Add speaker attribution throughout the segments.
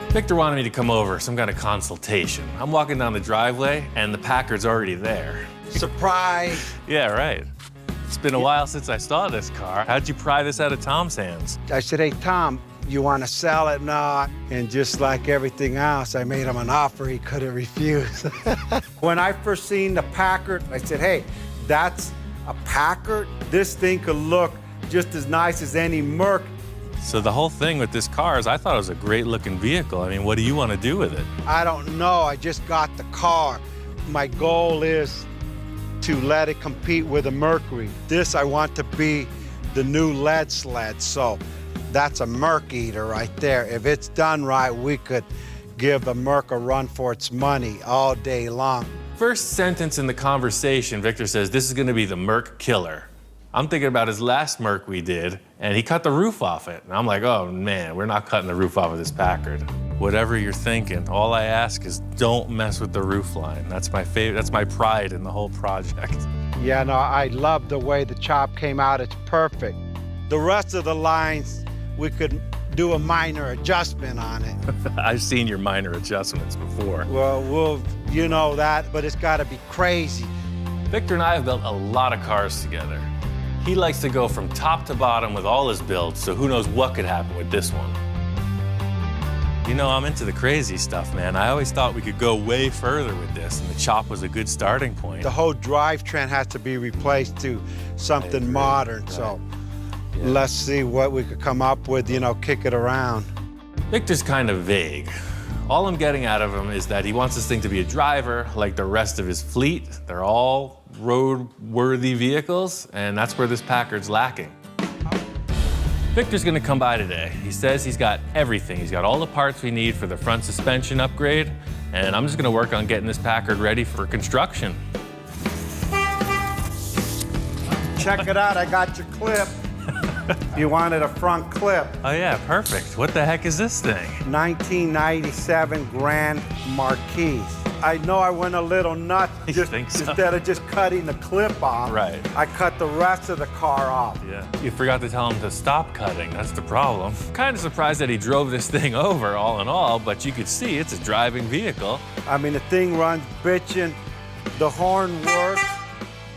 Speaker 1: Victor wanted me to come over, some kind of consultation. I'm walking down the driveway, and the Packard's already there.
Speaker 2: Surprise!
Speaker 1: Yeah, right. It's been a while since I saw this car. How'd you pry this out of Tom's hands?
Speaker 2: I said, hey, Tom, you want to sell it? No. And just like everything else, I made him an offer he couldn't refuse. When I first seen the Packard, I said, hey, that's a Packard? This thing could look just as nice as any Merc.
Speaker 1: So the whole thing with this car is I thought it was a great-looking vehicle. I mean, what do you want to do with it?
Speaker 2: I don't know. I just got the car. My goal is to let it compete with a Mercury. This, I want to be the new lead sled, so that's a Merc eater right there. If it's done right, we could give the Merc a run for its money all day long.
Speaker 1: First sentence in the conversation, Victor says, this is going to be the Merc killer. I'm thinking about his last Merc we did, and he cut the roof off it. And I'm like, oh man, we're not cutting the roof off of this Packard. Whatever you're thinking, all I ask is don't mess with the roof line. That's my favorite, that's my pride in the whole project.
Speaker 2: Yeah, no, I love the way the chop came out. It's perfect. The rest of the lines, we could do a minor adjustment on it.
Speaker 1: I've seen your minor adjustments before.
Speaker 2: Well, you know that, but it's gotta be crazy.
Speaker 1: Victor and I have built a lot of cars together. He likes to go from top to bottom with all his builds, so who knows what could happen with this one. You know, I'm into the crazy stuff, man. I always thought we could go way further with this, and the chop was a good starting point.
Speaker 2: The whole drivetrain has to be replaced to something modern, so yeah. Let's see what we could come up with, you know, kick it around.
Speaker 1: Victor's kind of vague. All I'm getting out of him is that he wants this thing to be a driver like the rest of his fleet. They're all road-worthy vehicles, and that's where this Packard's lacking. Victor's gonna come by today. He says he's got everything. He's got all the parts we need for the front suspension upgrade, and I'm just gonna work on getting this Packard ready for construction.
Speaker 2: Check it out, I got your clip. You wanted a front clip.
Speaker 1: Oh yeah, perfect. What the heck is this thing?
Speaker 2: 1997 Grand Marquis. I know I went a little nuts instead of just cutting the clip off.
Speaker 1: Right.
Speaker 2: I cut the rest of the car off.
Speaker 1: Yeah. You forgot to tell him to stop cutting. That's the problem. Kind of surprised that he drove this thing over, all in all, but you could see it's a driving vehicle.
Speaker 2: I mean, the thing runs bitchin', the horn works,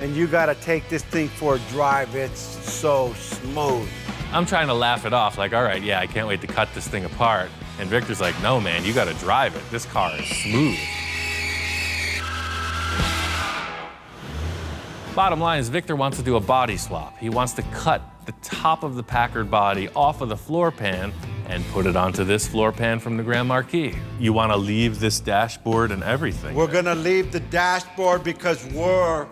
Speaker 2: and you gotta take this thing for a drive. It's so smooth.
Speaker 1: I'm trying to laugh it off, like, all right, yeah, I can't wait to cut this thing apart. And Victor's like, no, man, you gotta drive it. This car is smooth. Bottom line is Victor wants to do a body swap. He wants to cut the top of the Packard body off of the floor pan and put it onto this floor pan from the Grand Marquis. You want to leave this dashboard and everything.
Speaker 2: We're gonna leave the dashboard because we're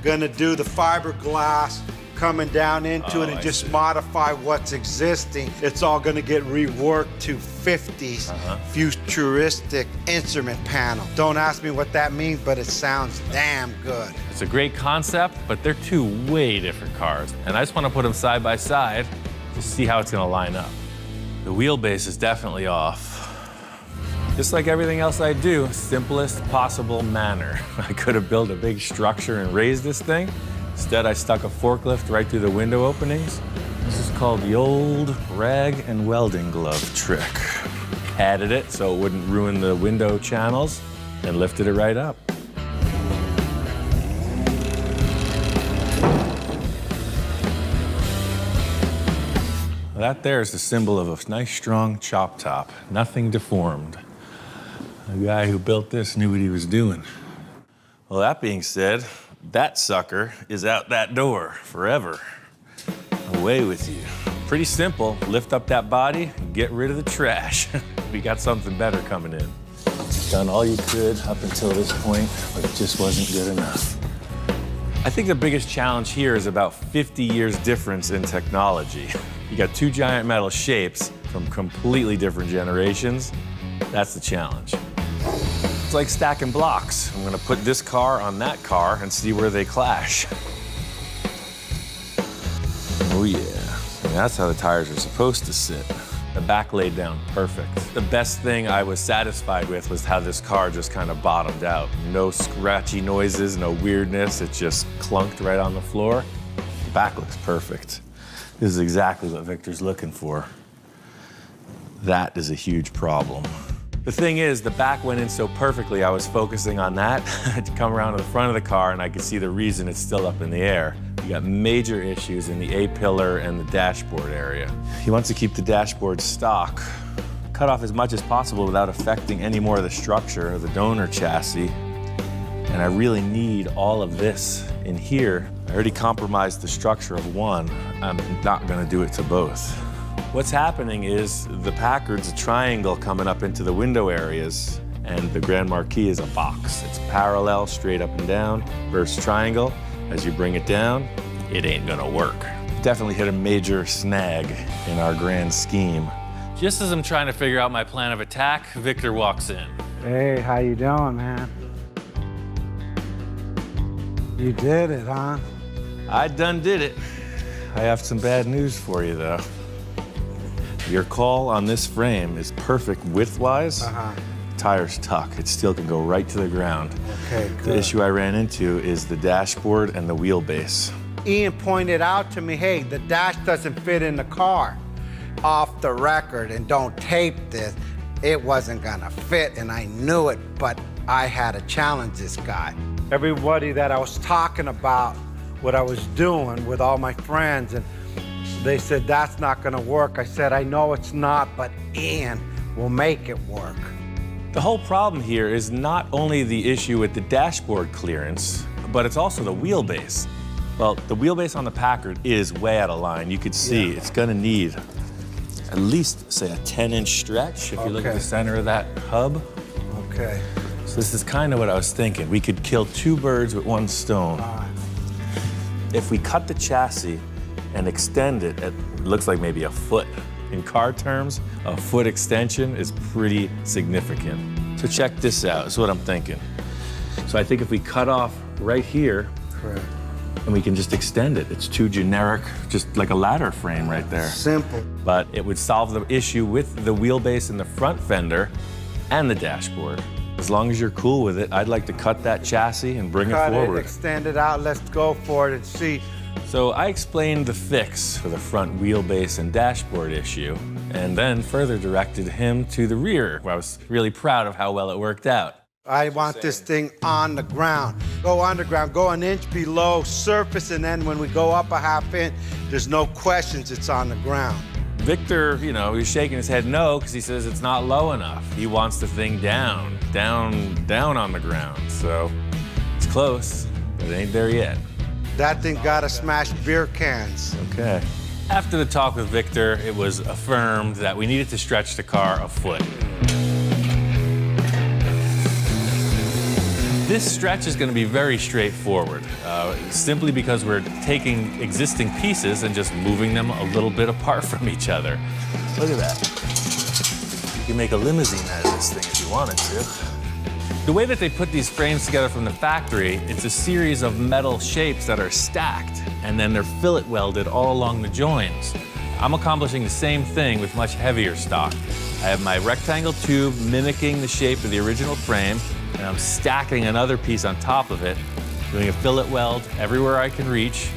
Speaker 2: gonna do the fiberglass coming down into it and just modify what's existing. It's all gonna get reworked to 50s futuristic instrument panel. Don't ask me what that means, but it sounds damn good.
Speaker 1: It's a great concept, but they're two way different cars. And I just want to put them side by side to see how it's gonna line up. The wheelbase is definitely off. Just like everything else I do, simplest possible manner. I could have built a big structure and raised this thing. Instead, I stuck a forklift right through the window openings. This is called the old rag and welding glove trick. Added it so it wouldn't ruin the window channels and lifted it right up. That there is the symbol of a nice, strong chop top. Nothing deformed. The guy who built this knew what he was doing. Well, that being said, that sucker is out that door forever. Away with you. Pretty simple. Lift up that body and get rid of the trash. We got something better coming in. Done all you could up until this point, but it just wasn't good enough. I think the biggest challenge here is about 50 years difference in technology. You got two giant metal shapes from completely different generations. That's the challenge. It's like stacking blocks. I'm gonna put this car on that car and see where they clash. Oh yeah, and that's how the tires are supposed to sit. The back laid down perfect. The best thing I was satisfied with was how this car just kind of bottomed out. No scratchy noises, no weirdness. It just clunked right on the floor. The back looks perfect. This is exactly what Victor's looking for. That is a huge problem. The thing is, the back went in so perfectly, I was focusing on that. I had to come around to the front of the car and I could see the reason it's still up in the air. You got major issues in the A-pillar and the dashboard area. He wants to keep the dashboard stock, cut off as much as possible without affecting any more of the structure of the donor chassis. And I really need all of this in here. I already compromised the structure of one. I'm not gonna do it to both. What's happening is the Packard's a triangle coming up into the window areas, and the Grand Marquis is a box. It's parallel, straight up and down, versus triangle. As you bring it down, it ain't gonna work. Definitely hit a major snag in our grand scheme.
Speaker 3: Just as I'm trying to figure out my plan of attack, Victor walks in.
Speaker 4: Hey, how you doing, man? You did it, huh?
Speaker 1: I done did it. I have some bad news for you, though. Your call on this frame is perfect width-wise. Tires tuck. It still can go right to the ground.
Speaker 4: Okay, good.
Speaker 1: The issue I ran into is the dashboard and the wheelbase.
Speaker 2: Ian pointed out to me, hey, the dash doesn't fit in the car. Off the record, and don't tape this, it wasn't gonna fit, and I knew it, but I had to challenge this guy. Everybody that I was talking about what I was doing with all my friends, and they said, that's not gonna work. I said, I know it's not, but Ian will make it work.
Speaker 1: The whole problem here is not only the issue with the dashboard clearance, but it's also the wheelbase. Well, the wheelbase on the Packard is way out of line. You could see it's gonna need at least, say, a 10-inch stretch if you look at the center of that hub.
Speaker 2: Okay.
Speaker 1: So this is kind of what I was thinking. We could kill two birds with one stone. If we cut the chassis and extend it, it looks like maybe a foot. In car terms, a foot extension is pretty significant. So check this out, that's what I'm thinking. So I think if we cut off right here,
Speaker 2: Correct.
Speaker 1: and we can just extend it. It's too generic, just like a ladder frame right there.
Speaker 2: Simple.
Speaker 1: But it would solve the issue with the wheelbase in the front fender and the dashboard. As long as you're cool with it, I'd like to cut that chassis and bring it forward.
Speaker 2: Extend it out, let's go for it and see.
Speaker 1: So I explained the fix for the front wheelbase and dashboard issue, and then further directed him to the rear, where I was really proud of how well it worked out.
Speaker 2: I want this thing on the ground. Go underground, go an inch below surface, and then when we go up a half inch, there's no questions, it's on the ground.
Speaker 1: Victor, you know, he's shaking his head no, because he says it's not low enough. He wants the thing down on the ground. So it's close, but it ain't there yet.
Speaker 2: That thing gotta smash beer cans.
Speaker 1: Okay. After the talk with Victor, it was affirmed that we needed to stretch the car a foot. This stretch is going to be very straightforward, simply because we're taking existing pieces and just moving them a little bit apart from each other. Look at that. You can make a limousine out of this thing if you wanted to. The way that they put these frames together from the factory, it's a series of metal shapes that are stacked, and then they're fillet welded all along the joins. I'm accomplishing the same thing with much heavier stock. I have my rectangle tube mimicking the shape of the original frame, and I'm stacking another piece on top of it, doing a fillet weld everywhere I can reach,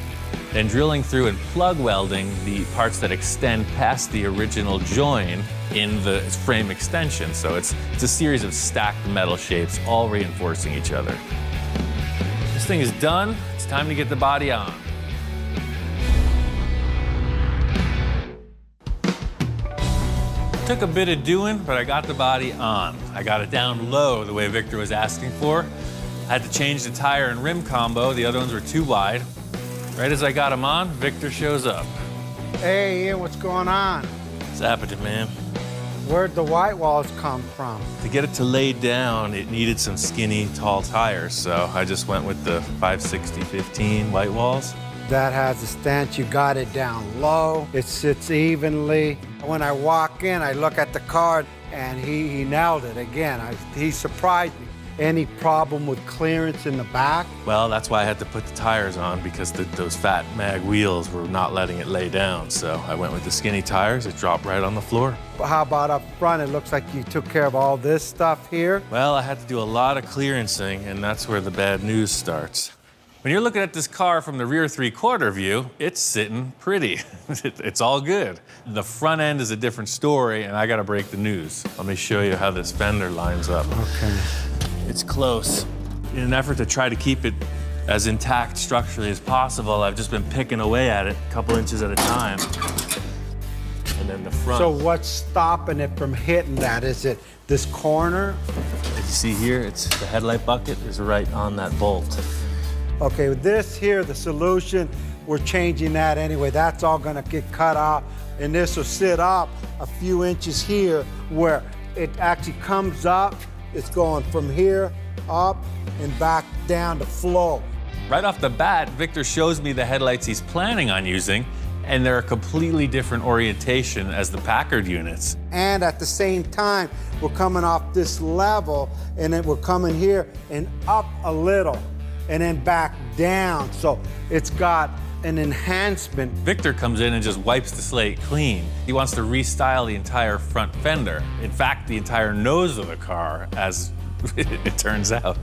Speaker 1: then drilling through and plug welding the parts that extend past the original join in the frame extension. So it's a series of stacked metal shapes, all reinforcing each other. This thing is done. It's time to get the body on. Took a bit of doing, but I got the body on. I got it down low the way Victor was asking for. I had to change the tire and rim combo. The other ones were too wide. Right as I got them on, Victor shows up.
Speaker 2: Hey, Ian, what's going on?
Speaker 1: What's happening, man?
Speaker 2: Where'd the white walls come from?
Speaker 1: To get it to lay down, it needed some skinny, tall tires, so I just went with the 560/15 white walls.
Speaker 2: That has a stance. You got it down low. It sits evenly. When I walk in, I look at the car, and he nailed it again. He surprised me. Any problem with clearance in the back?
Speaker 1: Well, that's why I had to put the tires on, because those fat mag wheels were not letting it lay down. So I went with the skinny tires. It dropped right on the floor.
Speaker 2: How about up front? It looks like you took care of all this stuff here.
Speaker 1: Well, I had to do a lot of clearancing, and that's where the bad news starts.
Speaker 3: When you're looking at this car from the rear three-quarter view, it's sitting pretty. It's all good. The front end is a different story, and I gotta break the news. Let me show you how this fender lines up.
Speaker 4: Okay.
Speaker 3: It's close. In an effort to try to keep it as intact structurally as possible, I've just been picking away at it a couple inches at a time. And then the front.
Speaker 2: So what's stopping it from hitting that? Is it this corner?
Speaker 3: As you see here, it's the headlight bucket is right on that bolt.
Speaker 2: Okay, with this here, the solution, we're changing that anyway. That's all gonna get cut off, and this will sit up a few inches here where it actually comes up. It's going from here up and back down to flow.
Speaker 3: Right off the bat, Victor shows me the headlights he's planning on using, and they're a completely different orientation as the Packard units.
Speaker 2: And at the same time, we're coming off this level, and then we're coming here and up a little, and then back down. So it's got an enhancement.
Speaker 3: Victor comes in and just wipes the slate clean. He wants to restyle the entire front fender. In fact, the entire nose of the car, as it turns out.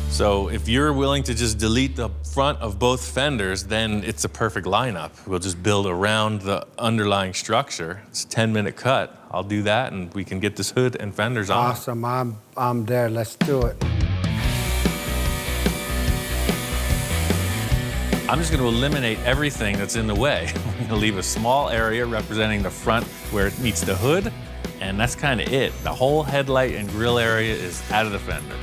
Speaker 3: So if you're willing to just delete the front of both fenders, then it's a perfect lineup. We'll just build around the underlying structure. It's a 10-minute cut. I'll do that, and we can get this hood and fenders on.
Speaker 2: Awesome, I'm there, let's do it.
Speaker 3: I'm just gonna eliminate everything that's in the way. I'm gonna leave a small area representing the front where it meets the hood, and that's kind of it. The whole headlight and grille area is out of the fender.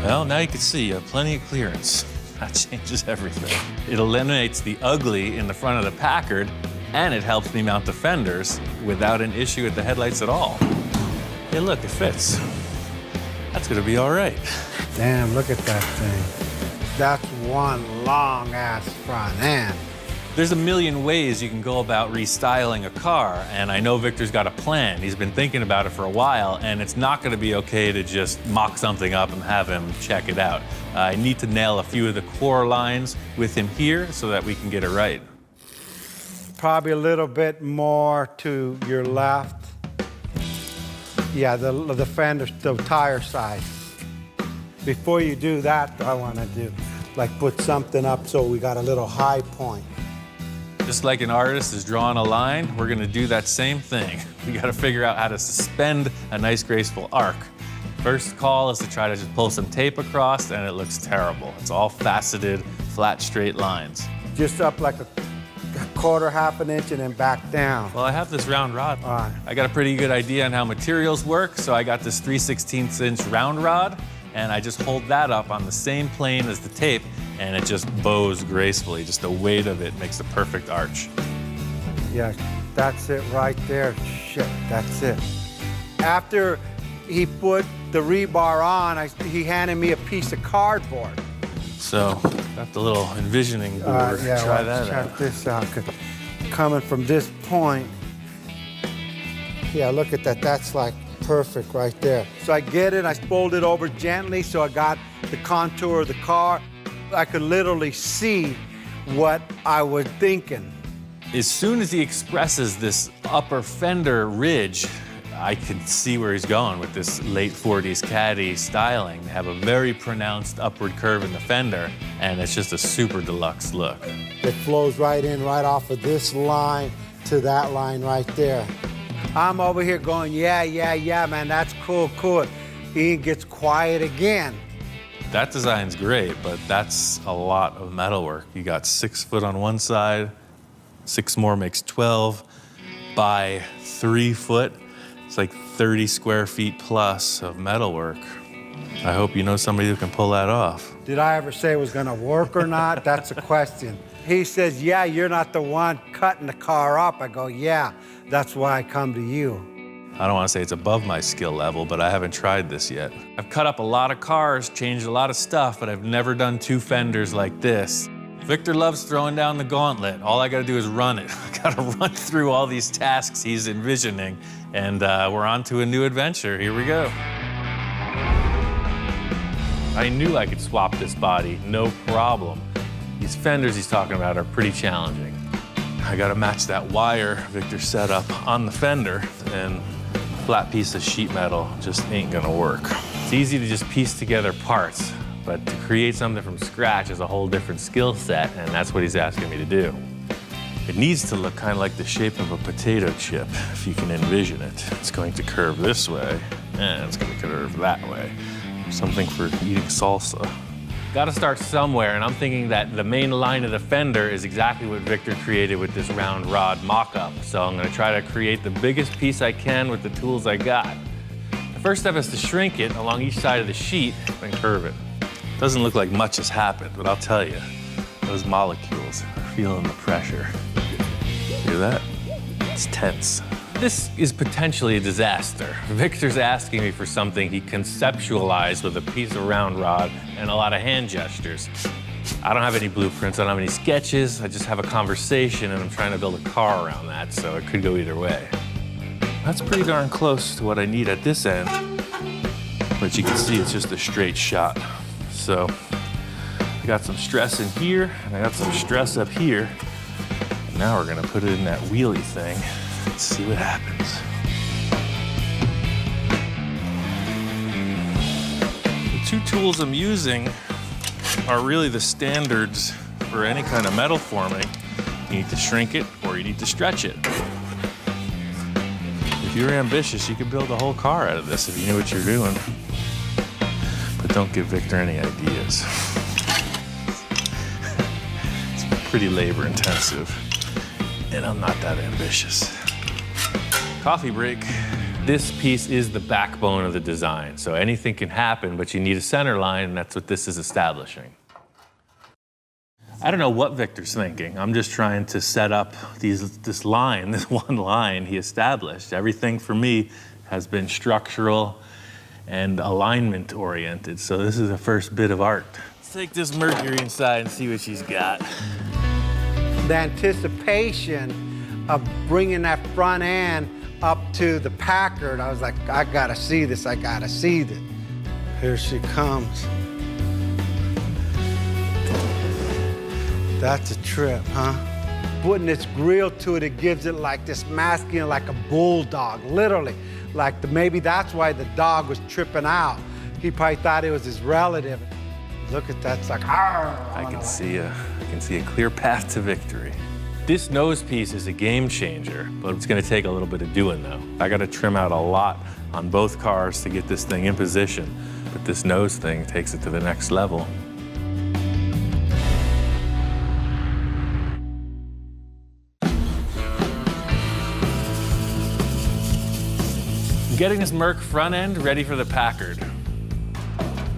Speaker 3: Well, now you can see you have plenty of clearance. That changes everything. It eliminates the ugly in the front of the Packard, and it helps me mount the fenders without an issue with the headlights at all. Hey, look, it fits. That's gonna be all right.
Speaker 2: Damn, look at that thing. That's one long ass front end.
Speaker 3: There's a million ways you can go about restyling a car, and I know Victor's got a plan. He's been thinking about it for a while, and it's not gonna be okay to just mock something up and have him check it out. I need to nail a few of the core lines with him here so that we can get it right.
Speaker 2: Probably a little bit more to your left. Yeah, the fender, the tire side. Before you do that, I wanna do, like put something up so we got a little high point.
Speaker 3: Just like an artist is drawing a line, we're gonna do that same thing. We gotta figure out how to suspend a nice graceful arc. First call is to try to just pull some tape across, and it looks terrible. It's all faceted, flat, straight lines.
Speaker 2: Just up like a quarter, half an inch, and then back down.
Speaker 3: Well, I have this round rod.
Speaker 2: All right.
Speaker 3: I got a pretty good idea on how materials work, so I got this 3/16 inch round rod, and I just hold that up on the same plane as the tape, and it just bows gracefully. Just the weight of it makes a perfect arch.
Speaker 2: Yeah, that's it right there. Shit, that's it. After he put the rebar on, he handed me a piece of cardboard.
Speaker 3: So, got the little envisioning board.
Speaker 2: Yeah,
Speaker 3: Try
Speaker 2: well,
Speaker 3: that
Speaker 2: check
Speaker 3: out.
Speaker 2: this out. 'Cause coming from this point, yeah, look at that. That's like perfect right there. So I get it, I fold it over gently so I got the contour of the car. I could literally see what I was thinking.
Speaker 3: As soon as he expresses this upper fender ridge, I can see where he's going with this late 40s Caddy styling. They have a very pronounced upward curve in the fender, and it's just a super deluxe look.
Speaker 2: It flows right in, right off of this line to that line right there. I'm over here going, yeah, man, that's cool. Ian gets quiet again.
Speaker 3: That design's great, but that's a lot of metalwork. You got 6 foot on one side, 6 more makes 12, by 3 foot. It's like 30 square feet plus of metalwork. I hope you know somebody who can pull that off.
Speaker 2: Did I ever say it was gonna work or not? That's a question. He says, yeah, you're not the one cutting the car up. I go, yeah, that's why I come to you.
Speaker 3: I don't want to say it's above my skill level, but I haven't tried this yet. I've cut up a lot of cars, changed a lot of stuff, but I've never done 2 fenders like this. Victor loves throwing down the gauntlet. All I gotta do is run it. I gotta run through all these tasks he's envisioning, and we're on to a new adventure. Here we go. I knew I could swap this body, no problem. These fenders he's talking about are pretty challenging. I gotta match that wire Victor set up on the fender, and a flat piece of sheet metal just ain't gonna work. It's easy to just piece together parts, but to create something from scratch is a whole different skill set, and that's what he's asking me to do. It needs to look kind of like the shape of a potato chip, if you can envision it. It's going to curve this way, and it's going to curve that way. Something for eating salsa. Gotta start somewhere, and I'm thinking that the main line of the fender is exactly what Victor created with this round rod mock-up. So I'm gonna try to create the biggest piece I can with the tools I got. The first step is to shrink it along each side of the sheet and curve it. Doesn't look like much has happened, but I'll tell you, those molecules are feeling the pressure. Hear that? It's tense. This is potentially a disaster. Victor's asking me for something he conceptualized with a piece of round rod and a lot of hand gestures. I don't have any blueprints, I don't have any sketches, I just have a conversation and I'm trying to build a car around that, so it could go either way. That's pretty darn close to what I need at this end, but you can see it's just a straight shot. So I got some stress in here and I got some stress up here. Now we're gonna put it in that wheelie thing. Let's see what happens. The two tools I'm using are really the standards for any kind of metal forming. You need to shrink it or you need to stretch it. If you're ambitious, you could build a whole car out of this if you knew what you're doing. But don't give Victor any ideas. It's pretty labor intensive, and I'm not that ambitious. Coffee break. This piece is the backbone of the design, so anything can happen, but you need a center line, and that's what this is establishing. I don't know what Victor's thinking. I'm just trying to set up this line, this one line he established. Everything for me has been structural and alignment oriented, so this is the first bit of art. Let's take this Mercury inside and see what she's got.
Speaker 4: The anticipation of bringing that front end up to the Packard, I was like, I gotta see this, I gotta see this. Here she comes. That's a trip, huh? Putting this grill to it, it gives it like this masculine, like a bulldog, literally. Maybe that's why the dog was tripping out. He probably thought it was his relative. Look at that, it's like, argh.
Speaker 3: I can see a clear path to victory. This nose piece is a game changer, but it's gonna take a little bit of doing though. I gotta trim out a lot on both cars to get this thing in position, but this nose thing takes it to the next level. Getting this Merc front end ready for the Packard.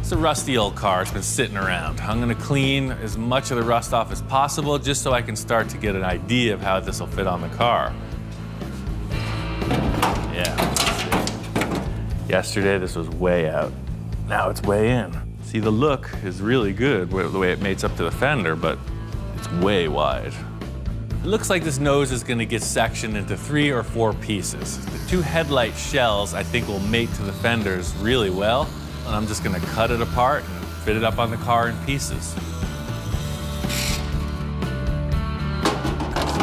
Speaker 3: It's a rusty old car, it's been sitting around. I'm gonna clean as much of the rust off as possible just so I can start to get an idea of how this will fit on the car. Yeah. Yesterday this was way out. Now it's way in. See, the look is really good, the way it mates up to the fender, but it's way wide. It looks like this nose is gonna get sectioned into 3 or 4 pieces. The 2 headlight shells I think will mate to the fenders really well, and I'm just gonna cut it apart and fit it up on the car in pieces. Look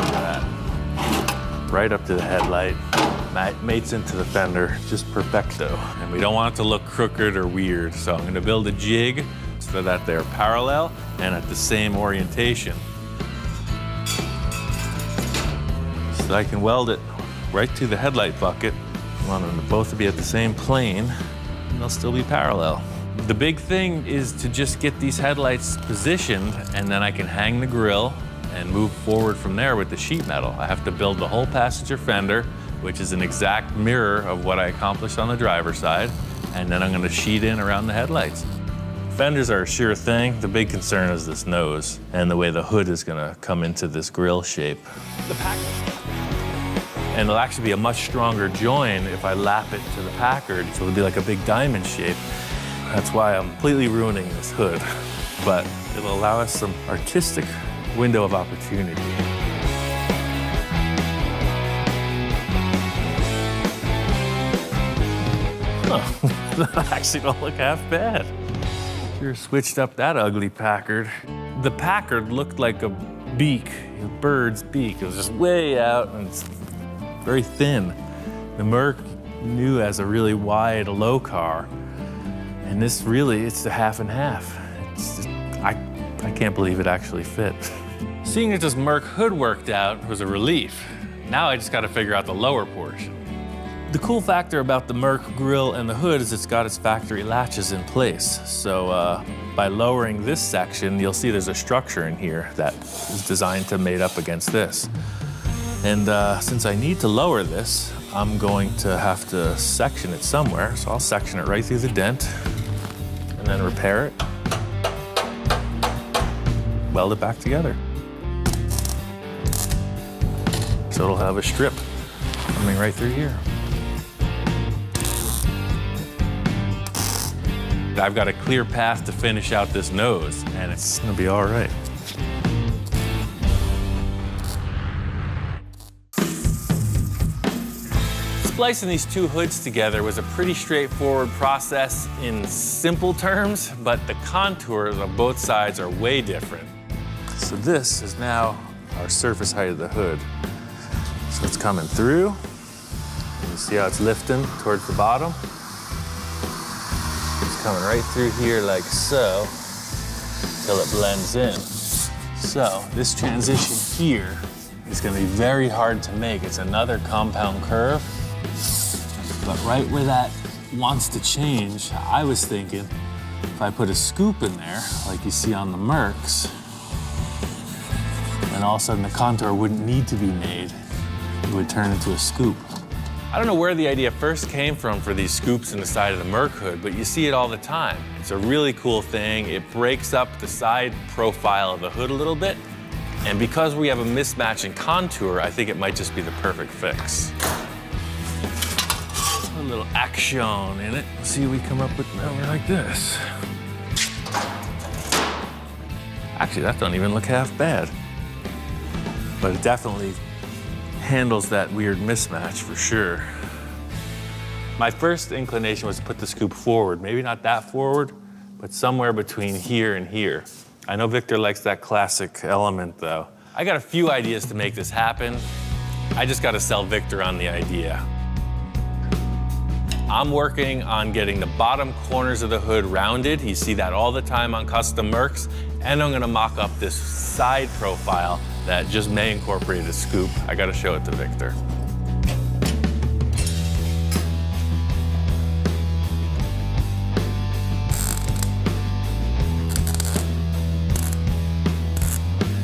Speaker 3: at that. Right up to the headlight, mates into the fender, just perfecto. And we don't want it to look crooked or weird, so I'm gonna build a jig so that they're parallel and at the same orientation. So I can weld it right to the headlight bucket. I want them to both be at the same plane, and they'll still be parallel. The big thing is to just get these headlights positioned, and then I can hang the grille and move forward from there with the sheet metal. I have to build the whole passenger fender, which is an exact mirror of what I accomplished on the driver's side, and then I'm gonna sheet in around the headlights. Fenders are a sure thing. The big concern is this nose and the way the hood is gonna come into this grille shape. And it'll actually be a much stronger join if I lap it to the Packard, so it'll be like a big diamond shape. That's why I'm completely ruining this hood, but it'll allow us some artistic window of opportunity. Oh, that actually don't look half bad. Sure switched up that ugly Packard. The Packard looked like a beak, a bird's beak. It was just way out and it's very thin. The Merc knew as a really wide, low car. And this really, it's a half and half. I can't believe it actually fit. Seeing that this Merc hood worked out was a relief. Now I just got to figure out the lower portion. The cool factor about the Merc grille and the hood is it's got its factory latches in place. So by lowering this section, you'll see there's a structure in here that is designed to mate up against this. And since I need to lower this, I'm going to have to section it somewhere. So I'll section it right through the dent and then repair it, weld it back together. So it'll have a strip coming right through here. I've got a clear path to finish out this nose, and it's gonna be all right. Splicing these two hoods together was a pretty straightforward process in simple terms, but the contours of both sides are way different. So this is now our surface height of the hood. So it's coming through. You see how it's lifting towards the bottom? It's coming right through here like so, till it blends in. So this transition here is gonna be very hard to make. It's another compound curve, but right where that wants to change, I was thinking if I put a scoop in there, like you see on the Mercs, then all of a sudden the contour wouldn't need to be made. It would turn into a scoop. I don't know where the idea first came from for these scoops in the side of the Merc hood, but you see it all the time. It's a really cool thing. It breaks up the side profile of the hood a little bit. And because we have a mismatch in contour, I think it might just be the perfect fix. A little action in it. See, we come up with a number like this. Actually, that don't even look half bad. But it definitely handles that weird mismatch for sure. My first inclination was to put the scoop forward. Maybe not that forward, but somewhere between here and here. I know Victor likes that classic element though. I got a few ideas to make this happen. I just got to sell Victor on the idea. I'm working on getting the bottom corners of the hood rounded. You see that all the time on custom Mercs. And I'm gonna mock up this side profile that just may incorporate a scoop. I gotta show it to Victor.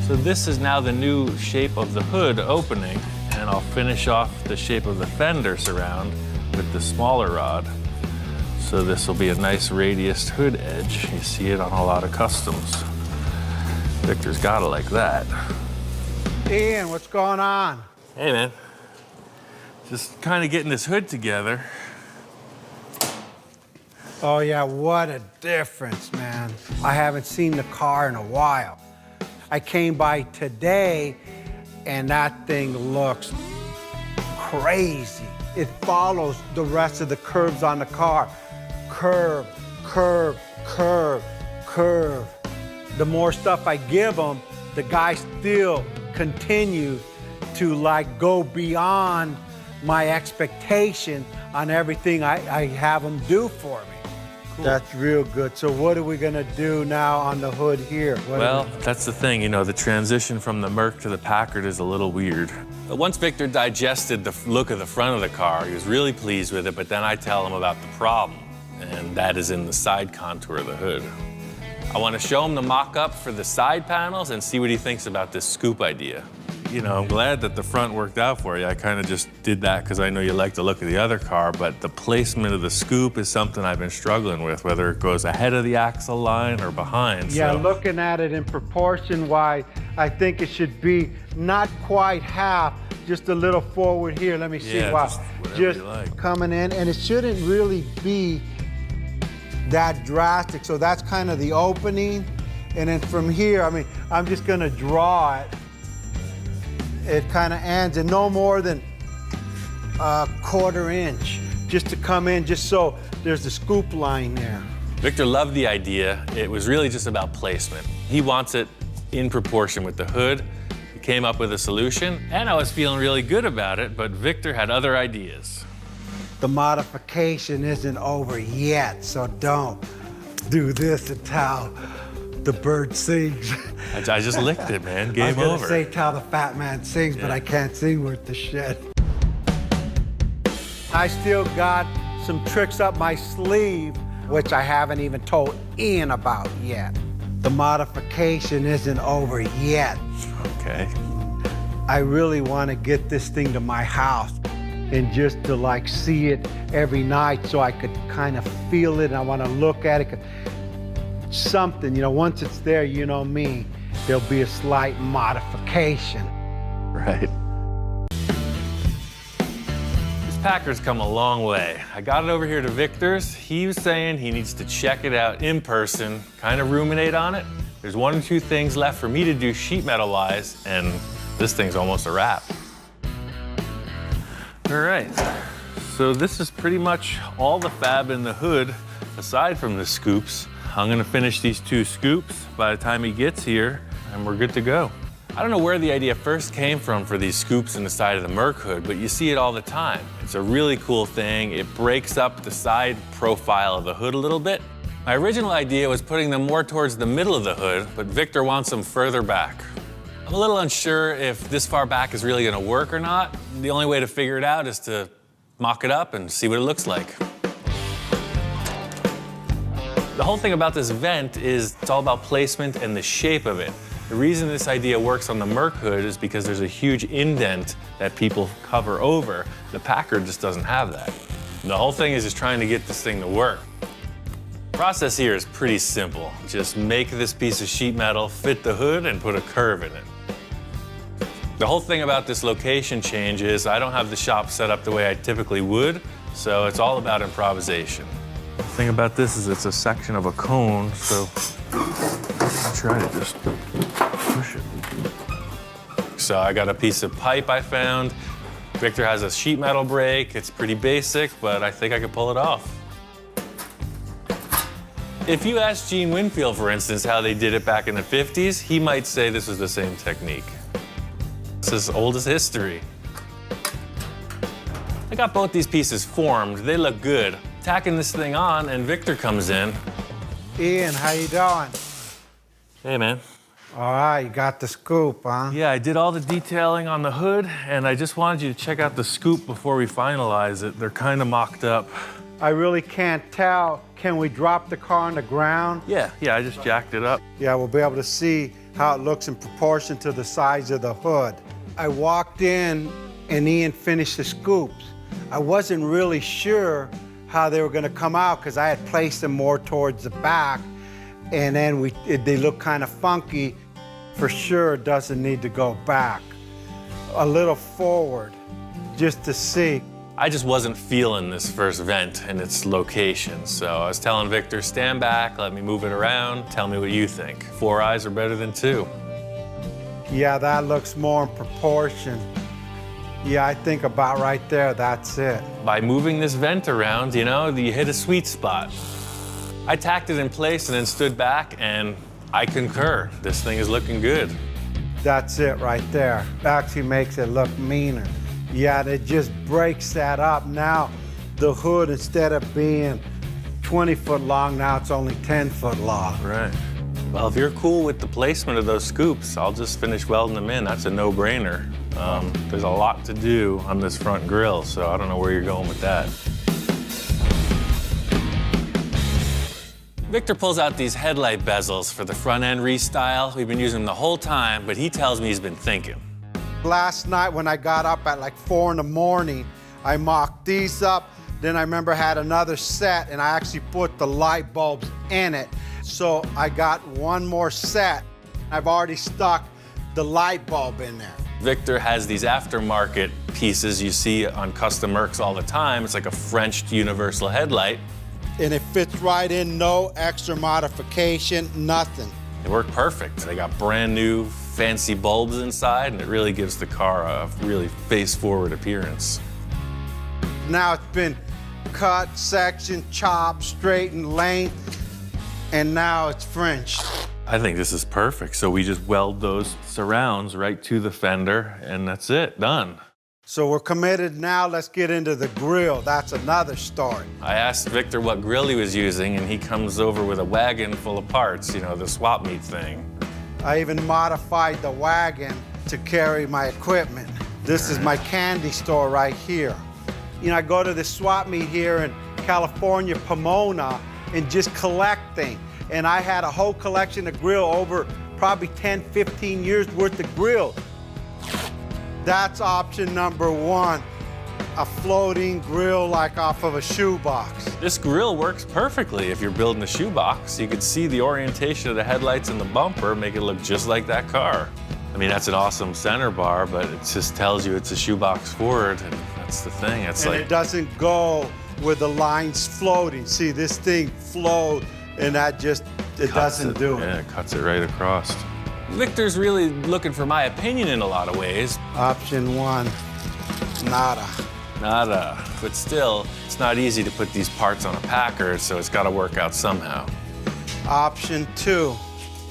Speaker 3: So this is now the new shape of the hood opening, and I'll finish off the shape of the fender surround with the smaller rod. So this will be a nice radius hood edge. You see it on a lot of customs. Victor's got it like that.
Speaker 4: Ian, what's going on?
Speaker 3: Hey, man. Just kind of getting this hood together.
Speaker 4: Oh yeah, what a difference, man. I haven't seen the car in a while. I came by today and that thing looks crazy. It follows the rest of the curves on the car. Curve, curve, curve, curve. The more stuff I give them, the guy still continues to like go beyond my expectation on everything I have them do for me. Cool. That's real good. So what are we gonna do now on the hood here?
Speaker 3: Well, that's the thing, you know, the transition from the Merc to the Packard is a little weird. Once Victor digested the look of the front of the car, he was really pleased with it, but then I tell him about the problem, and that is in the side contour of the hood. I want to show him the mock-up for the side panels and see what he thinks about this scoop idea. You know, I'm glad that the front worked out for you. I kind of just did that because I know you like the look of the other car, but the placement of the scoop is something I've been struggling with, whether it goes ahead of the axle line or behind.
Speaker 4: Yeah,
Speaker 3: so.
Speaker 4: Looking at it in proportion, why I think it should be not quite half, just a little forward here. Let me see.
Speaker 3: Yeah,
Speaker 4: Wow.
Speaker 3: just whatever you like.
Speaker 4: Coming in, and it shouldn't really be that drastic. So that's kind of the opening. And then from here, I mean, I'm just gonna draw it. It kind of ends in no more than a 1/4 inch, just to come in, just so there's the scoop line there.
Speaker 3: Victor loved the idea. It was really just about placement. He wants it in proportion with the hood. He came up with a solution, and I was feeling really good about it, but Victor had other ideas.
Speaker 4: The modification isn't over yet, so don't do this until the bird sings.
Speaker 3: I just licked it, man.
Speaker 4: I was
Speaker 3: Game
Speaker 4: gonna
Speaker 3: over.
Speaker 4: say how the fat man sings, but
Speaker 3: Yeah.
Speaker 4: I can't sing worth the shit. I still got some tricks up my sleeve, which I haven't even told Ian about yet. The modification isn't over yet.
Speaker 3: Okay.
Speaker 4: I really want to get this thing to my house and just to like see it every night so I could kind of feel it and I want to look at it. Something, you know, once it's there, you know me, there'll be a slight modification.
Speaker 3: Right. This Packer's come a long way. I got it over here to Victor's. He was saying he needs to check it out in person, kind of ruminate on it. There's one or two things left for me to do sheet metal-wise, and this thing's almost a wrap. All right, so this is pretty much all the fab in the hood, aside from the scoops. I'm gonna finish these 2 scoops by the time he gets here, and we're good to go. I don't know where the idea first came from for these scoops in the side of the Merc hood, but you see it all the time. It's a really cool thing. It breaks up the side profile of the hood a little bit. My original idea was putting them more towards the middle of the hood, but Victor wants them further back. I'm a little unsure if this far back is really gonna work or not. The only way to figure it out is to mock it up and see what it looks like. The whole thing about this vent is it's all about placement and the shape of it. The reason this idea works on the Merc hood is because there's a huge indent that people cover over. The Packer just doesn't have that. The whole thing is just trying to get this thing to work. The process here is pretty simple. Just make this piece of sheet metal fit the hood and put a curve in it. The whole thing about this location change is I don't have the shop set up the way I typically would, so it's all about improvisation. The thing about this is it's a section of a cone, so I'll try to just push it. So I got a piece of pipe I found. Victor has a sheet metal brake. It's pretty basic, but I think I could pull it off. If you asked Gene Winfield, for instance, how they did it back in the 50s, he might say this was the same technique. It's as old as history. I got both these pieces formed. They look good. Tacking this thing on, and Victor comes in.
Speaker 4: Ian, how you doing?
Speaker 3: Hey, man.
Speaker 4: All right, you got the scoop, huh?
Speaker 3: Yeah, I did all the detailing on the hood, and I just wanted you to check out the scoop before we finalize it. They're kind of mocked up.
Speaker 4: I really can't tell. Can we drop the car on the ground?
Speaker 3: Yeah, I just jacked it up.
Speaker 4: Yeah, we'll be able to see how it looks in proportion to the size of the hood. I walked in and Ian finished the scoops. I wasn't really sure how they were gonna come out because I had placed them more towards the back, and then they look kind of funky. For sure, it doesn't need to go back. A little forward, just to see.
Speaker 3: I just wasn't feeling this first vent and its location, so I was telling Victor, stand back, let me move it around, tell me what you think. 4 eyes are better than 2.
Speaker 4: Yeah, that looks more in proportion. Yeah, I think about right there, that's it.
Speaker 3: By moving this vent around, you know, you hit a sweet spot. I tacked it in place and then stood back, and I concur. This thing is looking good.
Speaker 4: That's it right there. Actually makes it look meaner. Yeah, it just breaks that up. Now, the hood, instead of being 20 foot long, now it's only 10 foot long.
Speaker 3: Right. Well, if you're cool with the placement of those scoops, I'll just finish welding them in. That's a no-brainer. There's a lot to do on this front grille, so I don't know where you're going with that. Victor pulls out these headlight bezels for the front end restyle. We've been using them the whole time, but he tells me he's been thinking.
Speaker 4: Last night when I got up at like 4 in the morning, I mocked these up. Then I remember I had another set and I actually put the light bulbs in it. So I got one more set. I've already stuck the light bulb in there.
Speaker 3: Victor has these aftermarket pieces you see on custom Mercs all the time. It's like a Frenched universal headlight.
Speaker 4: And it fits right in, no extra modification, nothing.
Speaker 3: They work perfect. They got brand new fancy bulbs inside, and it really gives the car a really face-forward appearance.
Speaker 4: Now it's been cut, sectioned, chopped, straightened, length, and now it's French.
Speaker 3: I think this is perfect. So we just weld those surrounds right to the fender, and that's it, done.
Speaker 2: So we're committed now. Let's get into the grill. That's another story.
Speaker 3: I asked Victor what grill he was using, and he comes over with a wagon full of parts, you know, the swap meet thing.
Speaker 2: I even modified the wagon to carry my equipment. This is my candy store right here. You know, I go to the swap meet here in California, Pomona, and just collect things. And I had a whole collection of grill over probably 10, 15 years worth of grill. That's option number one, a floating grill like off of a shoebox.
Speaker 3: This grill works perfectly if you're building a shoebox. You can see the orientation of the headlights and the bumper, make it look just like that car. I mean, that's an awesome center bar, but it just tells you it's a shoebox forward, and that's the thing. It's
Speaker 2: and
Speaker 3: like
Speaker 2: it doesn't go with the lines floating. See, this thing float, and that just, it doesn't do it.
Speaker 3: Yeah, it cuts it right across. Victor's really looking for my opinion in a lot of ways.
Speaker 2: Option one, nada.
Speaker 3: Nada. But still, it's not easy to put these parts on a packer, so it's got to work out somehow.
Speaker 2: Option two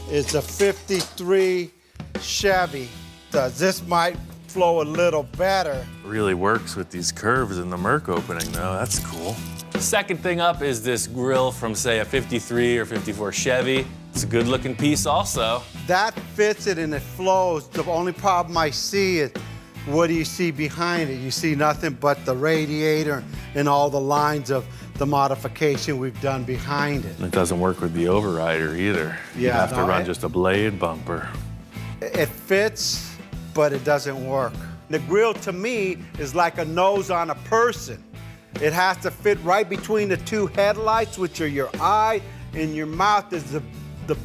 Speaker 2: is a 53 Chevy. This might flow a little better.
Speaker 3: Really works with these curves in the Merc opening, though. That's cool. The second thing up is this grill from, say, a 53 or 54 Chevy. It's a good-looking piece also.
Speaker 2: That fits it and it flows. The only problem I see is, what do you see behind it? You see nothing but the radiator and all the lines of the modification we've done behind it.
Speaker 3: It doesn't work with the overrider either. You
Speaker 2: Yeah,
Speaker 3: have to
Speaker 2: no,
Speaker 3: run just a blade bumper.
Speaker 2: It fits, but it doesn't work. The grill, to me, is like a nose on a person. It has to fit right between the two headlights, which are your eye, and your mouth is the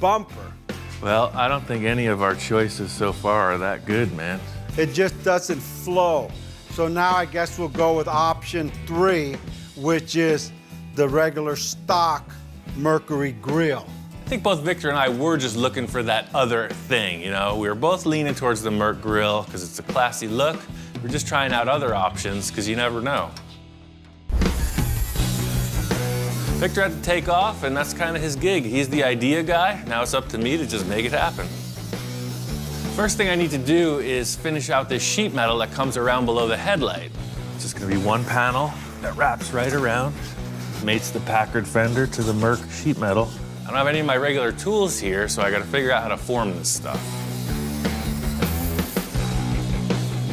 Speaker 2: bumper.
Speaker 3: Well, I don't think any of our choices so far are that good, man.
Speaker 2: It just doesn't flow. So now I guess we'll go with option three, which is the regular stock Mercury grill.
Speaker 3: I think both Victor and I were just looking for that other thing, you know? We were both leaning towards the Merc grill because it's a classy look. We're just trying out other options because you never know. Victor had to take off, and that's kind of his gig. He's the idea guy. Now it's up to me to just make it happen. First thing I need to do is finish out this sheet metal that comes around below the headlight. It's just gonna be one panel that wraps right around, mates the Packard fender to the Merc sheet metal. I don't have any of my regular tools here, so I gotta figure out how to form this stuff.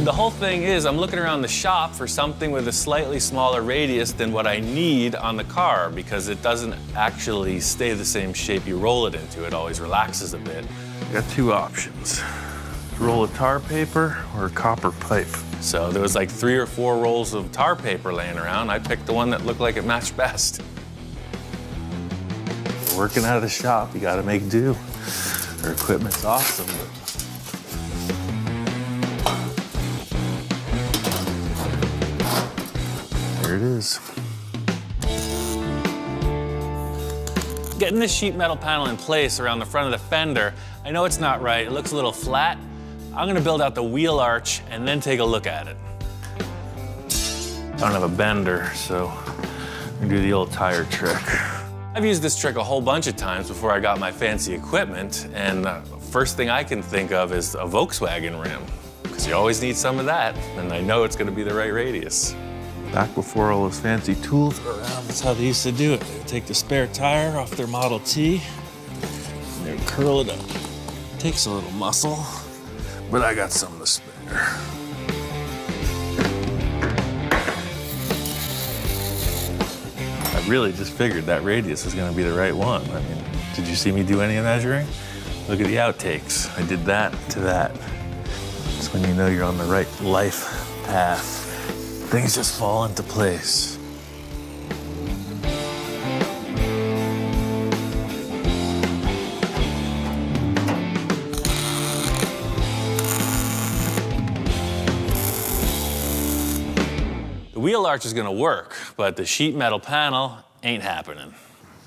Speaker 3: The whole thing is I'm looking around the shop for something with a slightly smaller radius than what I need on the car because it doesn't actually stay the same shape you roll it into. It always relaxes a bit. I got two options. Roll of tar paper or a copper pipe. So there was like 3 or 4 rolls of tar paper laying around. I picked the one that looked like it matched best. Working out of the shop, you gotta make do. Their equipment's awesome, but there it is. Getting this sheet metal panel in place around the front of the fender, I know it's not right, it looks a little flat. I'm gonna build out the wheel arch and then take a look at it. I don't have a bender, so I'm gonna do the old tire trick. I've used this trick a whole bunch of times before I got my fancy equipment, and first thing I can think of is a Volkswagen rim, because you always need some of that, and I know it's gonna be the right radius. Back before all those fancy tools were around, that's how they used to do it. They would take the spare tire off their Model T, and they would curl it up. It takes a little muscle, but I got some to spare. I really just figured that radius was gonna be the right one. I mean, did you see me do any measuring? Look at the outtakes. I did that to that. That's when you know you're on the right life path. Things just fall into place. The wheel arch is gonna work, but the sheet metal panel ain't happening.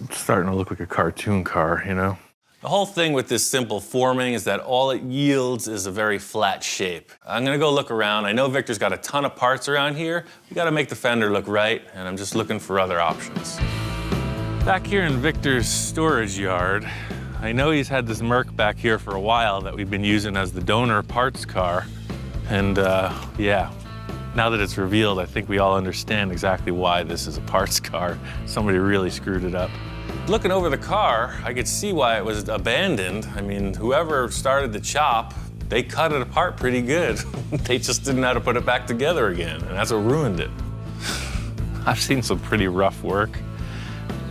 Speaker 3: It's starting to look like a cartoon car, you know? The whole thing with this simple forming is that all it yields is a very flat shape. I'm gonna go look around. I know Victor's got a ton of parts around here. We gotta make the fender look right, and I'm just looking for other options. Back here in Victor's storage yard, I know he's had this Merc back here for a while that we've been using as the donor parts car. And yeah, Now that it's revealed, I think we all understand exactly why this is a parts car. Somebody really screwed it up. Looking over the car, I could see why it was abandoned. I mean, whoever started the chop, they cut it apart pretty good. They just didn't know how to put it back together again, and that's what ruined it. I've seen some pretty rough work,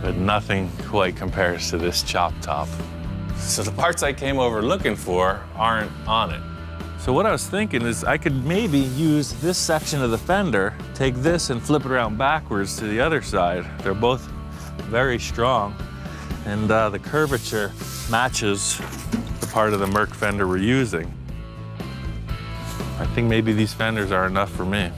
Speaker 3: but nothing quite compares to this chop top. So the parts I came over looking for aren't on it. So what I was thinking is I could maybe use this section of the fender, take this and flip it around backwards to the other side. They're both very strong, and the curvature matches the part of the Merc fender we're using. I think maybe these fenders are enough for me.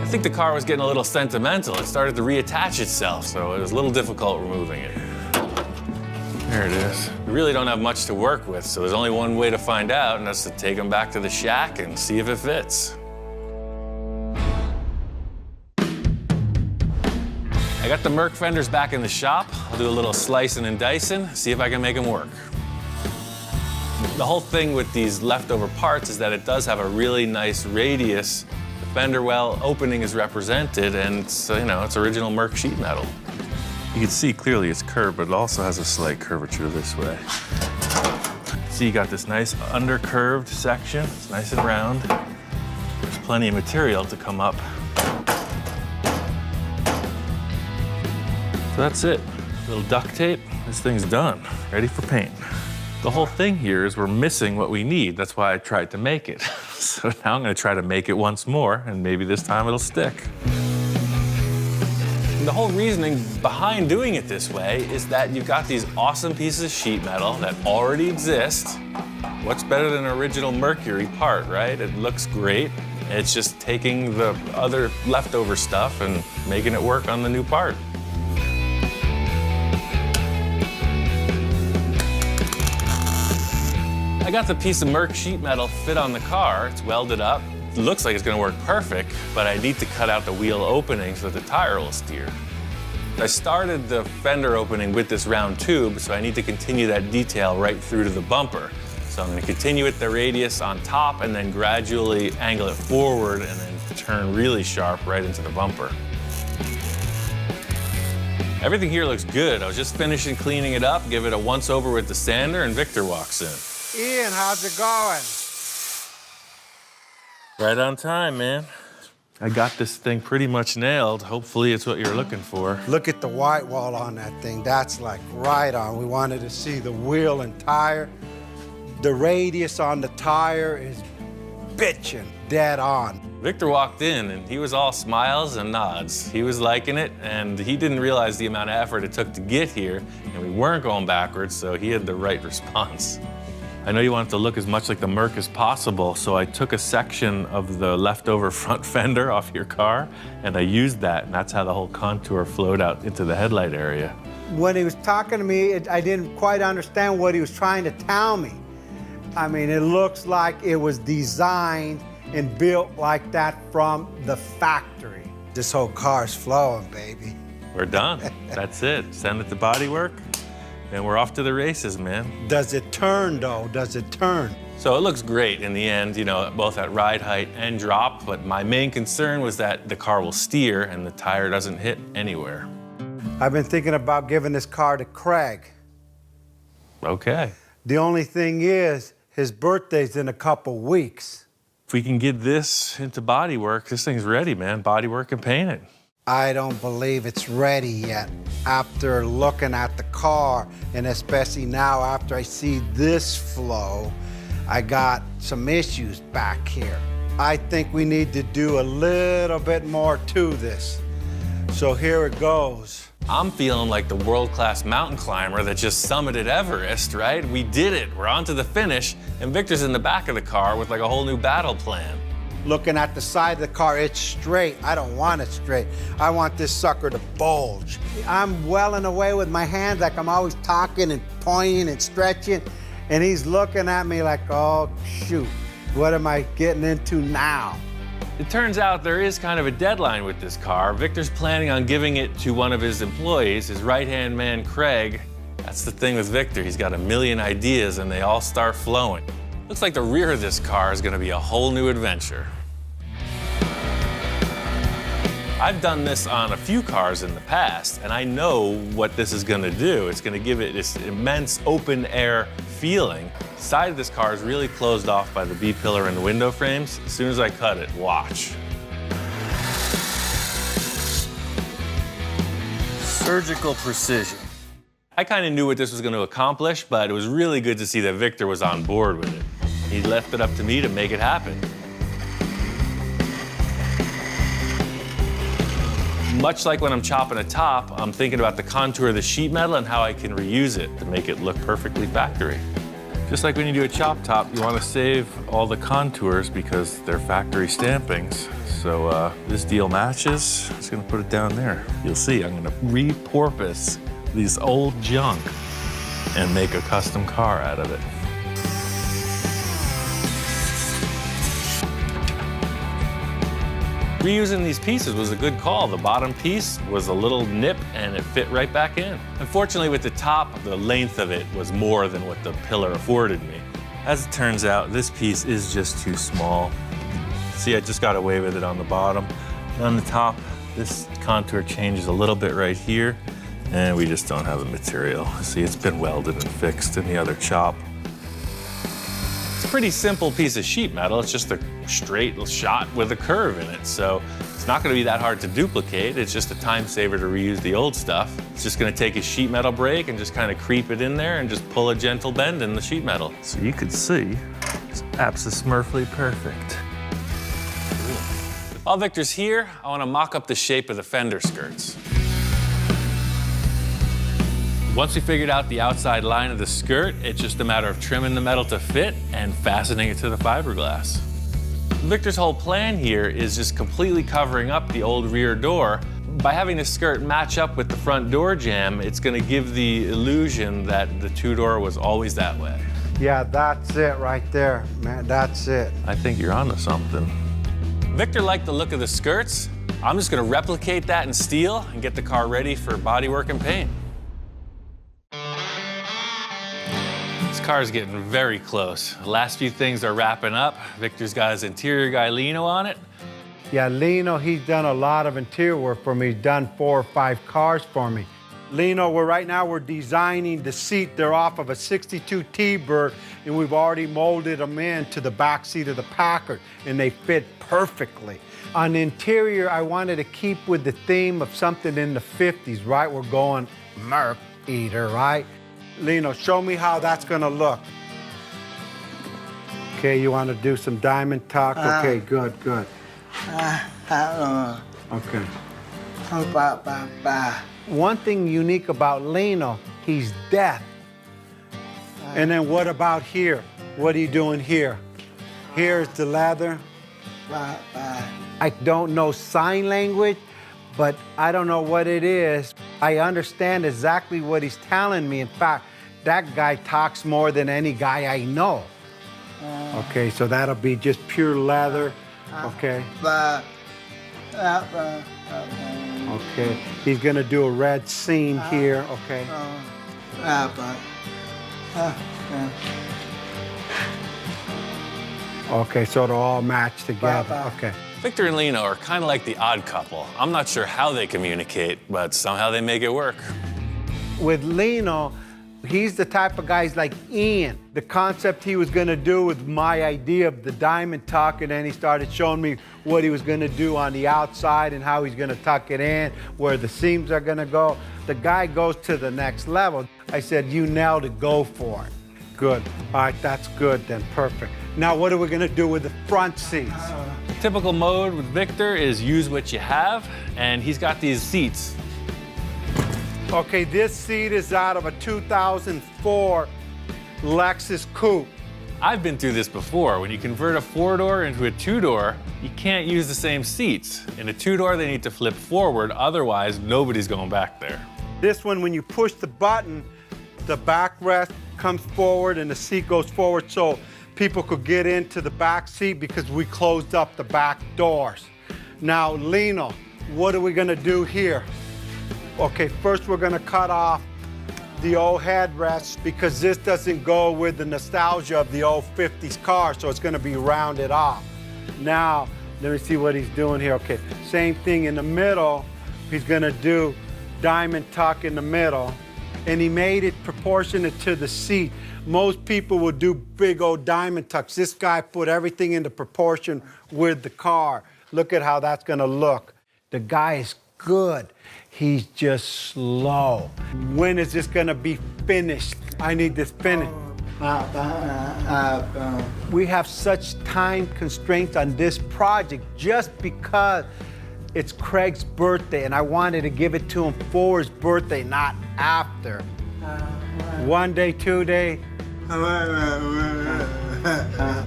Speaker 3: I think the car was getting a little sentimental. It started to reattach itself, so it was a little difficult removing it. There it is. We really don't have much to work with, so there's only one way to find out, and that's to take them back to the shack and see if it fits. I got the Merc fenders back in the shop. I'll do a little slicing and dicing, see if I can make them work. The whole thing with these leftover parts is that it does have a really nice radius. The fender well opening is represented, and it's, you know, it's original Merc sheet metal. You can see clearly it's curved, but it also has a slight curvature this way. See, you got this nice undercurved section. It's nice and round. There's plenty of material to come up. So that's it. A little duct tape. This thing's done, ready for paint. The whole thing here is we're missing what we need. That's why I tried to make it. So now I'm gonna try to make it once more, and maybe this time it'll stick. The whole reasoning behind doing it this way is that you've got these awesome pieces of sheet metal that already exist. What's better than an original Mercury part, right? It looks great. It's just taking the other leftover stuff and making it work on the new part. I got the piece of Merc sheet metal fit on the car. It's welded up. It looks like it's gonna work perfect, but I need to cut out the wheel opening so that the tire will steer. I started the fender opening with this round tube, so I need to continue that detail right through to the bumper. So I'm gonna continue with the radius on top and then gradually angle it forward and then turn really sharp right into the bumper. Everything here looks good. I was just finishing cleaning it up, give it a once over with the sander, and Victor walks in.
Speaker 4: Ian, how's it going?
Speaker 3: Right on time, man. I got this thing pretty much nailed. Hopefully it's what you're looking for.
Speaker 4: Look at the white wall on that thing. That's like right on. We wanted to see the wheel and tire. The radius on the tire is bitchin', dead on.
Speaker 3: Victor walked in and he was all smiles and nods. He was liking it, and he didn't realize the amount of effort it took to get here, and we weren't going backwards, so he had the right response. I know you want it to look as much like the Merc as possible, so I took a section of the leftover front fender off your car, and I used that, and that's how the whole contour flowed out into the headlight area.
Speaker 4: When he was talking to me, I didn't quite understand what he was trying to tell me. I mean, it looks like it was designed and built like that from the factory. This whole car's flowing, baby.
Speaker 3: We're done. That's it. Send it to bodywork, and we're off to the races, man.
Speaker 4: Does it turn, though? Does it turn?
Speaker 3: So it looks great in the end, you know, both at ride height and drop, but my main concern was that the car will steer and the tire doesn't hit anywhere.
Speaker 4: I've been thinking about giving this car to Craig.
Speaker 3: Okay.
Speaker 4: The only thing is, his birthday's in a couple weeks.
Speaker 3: If we can get this into bodywork, this thing's ready, man. Bodywork and painted.
Speaker 4: I don't believe it's ready yet. After looking at the car, and especially now after I see this flow, I got some issues back here. I think we need to do a little bit more to this. So here it goes.
Speaker 3: I'm feeling like the world-class mountain climber that just summited Everest, right? We did it. We're on to the finish, and Victor's in the back of the car with like a whole new battle plan.
Speaker 4: Looking at the side of the car, it's straight. I don't want it straight. I want this sucker to bulge. I'm welling away with my hands like I'm always talking and pointing and stretching, and he's looking at me like, oh, shoot, what am I getting into now?
Speaker 3: It turns out there is kind of a deadline with this car. Victor's planning on giving it to one of his employees, his right-hand man, Craig. That's the thing with Victor, he's got a million ideas and they all start flowing. Looks like the rear of this car is gonna be a whole new adventure. I've done this on a few cars in the past, and I know what this is gonna do. It's gonna give it this immense open air feeling. The side of this car is really closed off by the B-pillar and the window frames. As soon as I cut it, watch. Surgical precision. I kind of knew what this was going to accomplish, but it was really good to see that Victor was on board with it. He left it up to me to make it happen. Much like when I'm chopping a top, I'm thinking about the contour of the sheet metal and how I can reuse it to make it look perfectly factory. Just like when you do a chop top, you want to save all the contours because they're factory stampings. So this deal matches. I'm just going to put it down there. You'll see, I'm going to repurpose this old junk and make a custom car out of it. Reusing these pieces was a good call. The bottom piece was a little nip and it fit right back in. Unfortunately, with the top, the length of it was more than what the pillar afforded me. As it turns out, this piece is just too small. See, I just got away with it on the bottom. On the top, this contour changes a little bit right here, and we just don't have the material. See, it's been welded and fixed in the other chop. It's a pretty simple piece of sheet metal. It's just a straight shot with a curve in it. So it's not gonna be that hard to duplicate. It's just a time saver to reuse the old stuff. It's just gonna take a sheet metal brake and just kind of creep it in there and just pull a gentle bend in the sheet metal. So you could see, it's absolutely perfect. While Victor's here, I wanna mock up the shape of the fender skirts. Once we figured out the outside line of the skirt, it's just a matter of trimming the metal to fit and fastening it to the fiberglass. Victor's whole plan here is just completely covering up the old rear door. By having the skirt match up with the front door jamb, it's gonna give the illusion that the two-door was always that way.
Speaker 4: Yeah, that's it right there, man, that's it.
Speaker 3: I think you're onto something. Victor liked the look of the skirts. I'm just gonna replicate that in steel and get the car ready for bodywork and paint. This car's getting very close. The last few things are wrapping up. Victor's got his interior guy, Lino, on it.
Speaker 4: Yeah, Lino, he's done a lot of interior work for me. He's done 4 or 5 cars for me. Lino, right now we're designing the seat. They're off of a 62 T-Bird, and we've already molded them into the back seat of the Packard, and they fit perfectly. On the interior, I wanted to keep with the theme of something in the 50s, right? We're going Merc Eater, right? Lino, show me how that's gonna look. Okay, you wanna do some diamond tuck? Okay, good, good. Okay. One thing unique about Lino, he's deaf. And then what about here? What are you doing here? Here's the leather. I don't know sign language, but I don't know what it is. I understand exactly what he's telling me. In fact, that guy talks more than any guy I know. Okay, so that'll be just pure leather. Okay. Okay, he's gonna do a red seam here, okay. Okay, so it'll all match together, okay.
Speaker 3: Victor and Lino are kind of like the odd couple. I'm not sure how they communicate, but somehow they make it work.
Speaker 4: With Lino, he's the type of guys like Ian. The concept he was gonna do with my idea of the diamond tuck, and then he started showing me what he was gonna do on the outside and how he's gonna tuck it in, where the seams are gonna go. The guy goes to the next level. I said, you nailed it, go for it. Good, all right, that's good then, perfect. Now what are we gonna do with the front seats?
Speaker 3: Typical mode with Victor is use what you have, and he's got these seats.
Speaker 4: Okay, this seat is out of a 2004 Lexus Coupe.
Speaker 3: I've been through this before. When you convert a 4-door into a 2-door, you can't use the same seats. In a 2-door, they need to flip forward, otherwise nobody's going back there.
Speaker 4: This one, when you push the button, the backrest comes forward and the seat goes forward. So people could get into the back seat because we closed up the back doors. Now, Lino, what are we gonna do here? Okay, first we're gonna cut off the old headrests because this doesn't go with the nostalgia of the old 50s car, so it's gonna be rounded off. Now, let me see what he's doing here. Okay, same thing in the middle. He's gonna do diamond tuck in the middle, and he made it proportionate to the seat. Most people would do big old diamond tucks. This guy put everything into proportion with the car. Look at how that's gonna look. The guy is good. He's just slow. When is this gonna be finished? I need this finished. We have such time constraints on this project just because it's Craig's birthday, and I wanted to give it to him for his birthday, not after. 1 day, 2 day.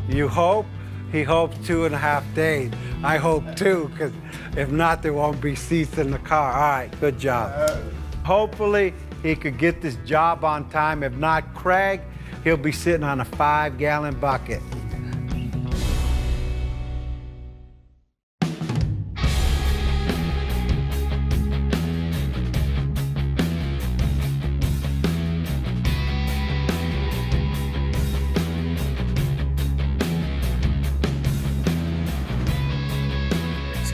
Speaker 4: You hope? He hopes 2.5 days. I hope too, because if not, there won't be seats in the car. All right, good job. Hopefully, he could get this job on time. If not Craig, he'll be sitting on a 5-gallon bucket.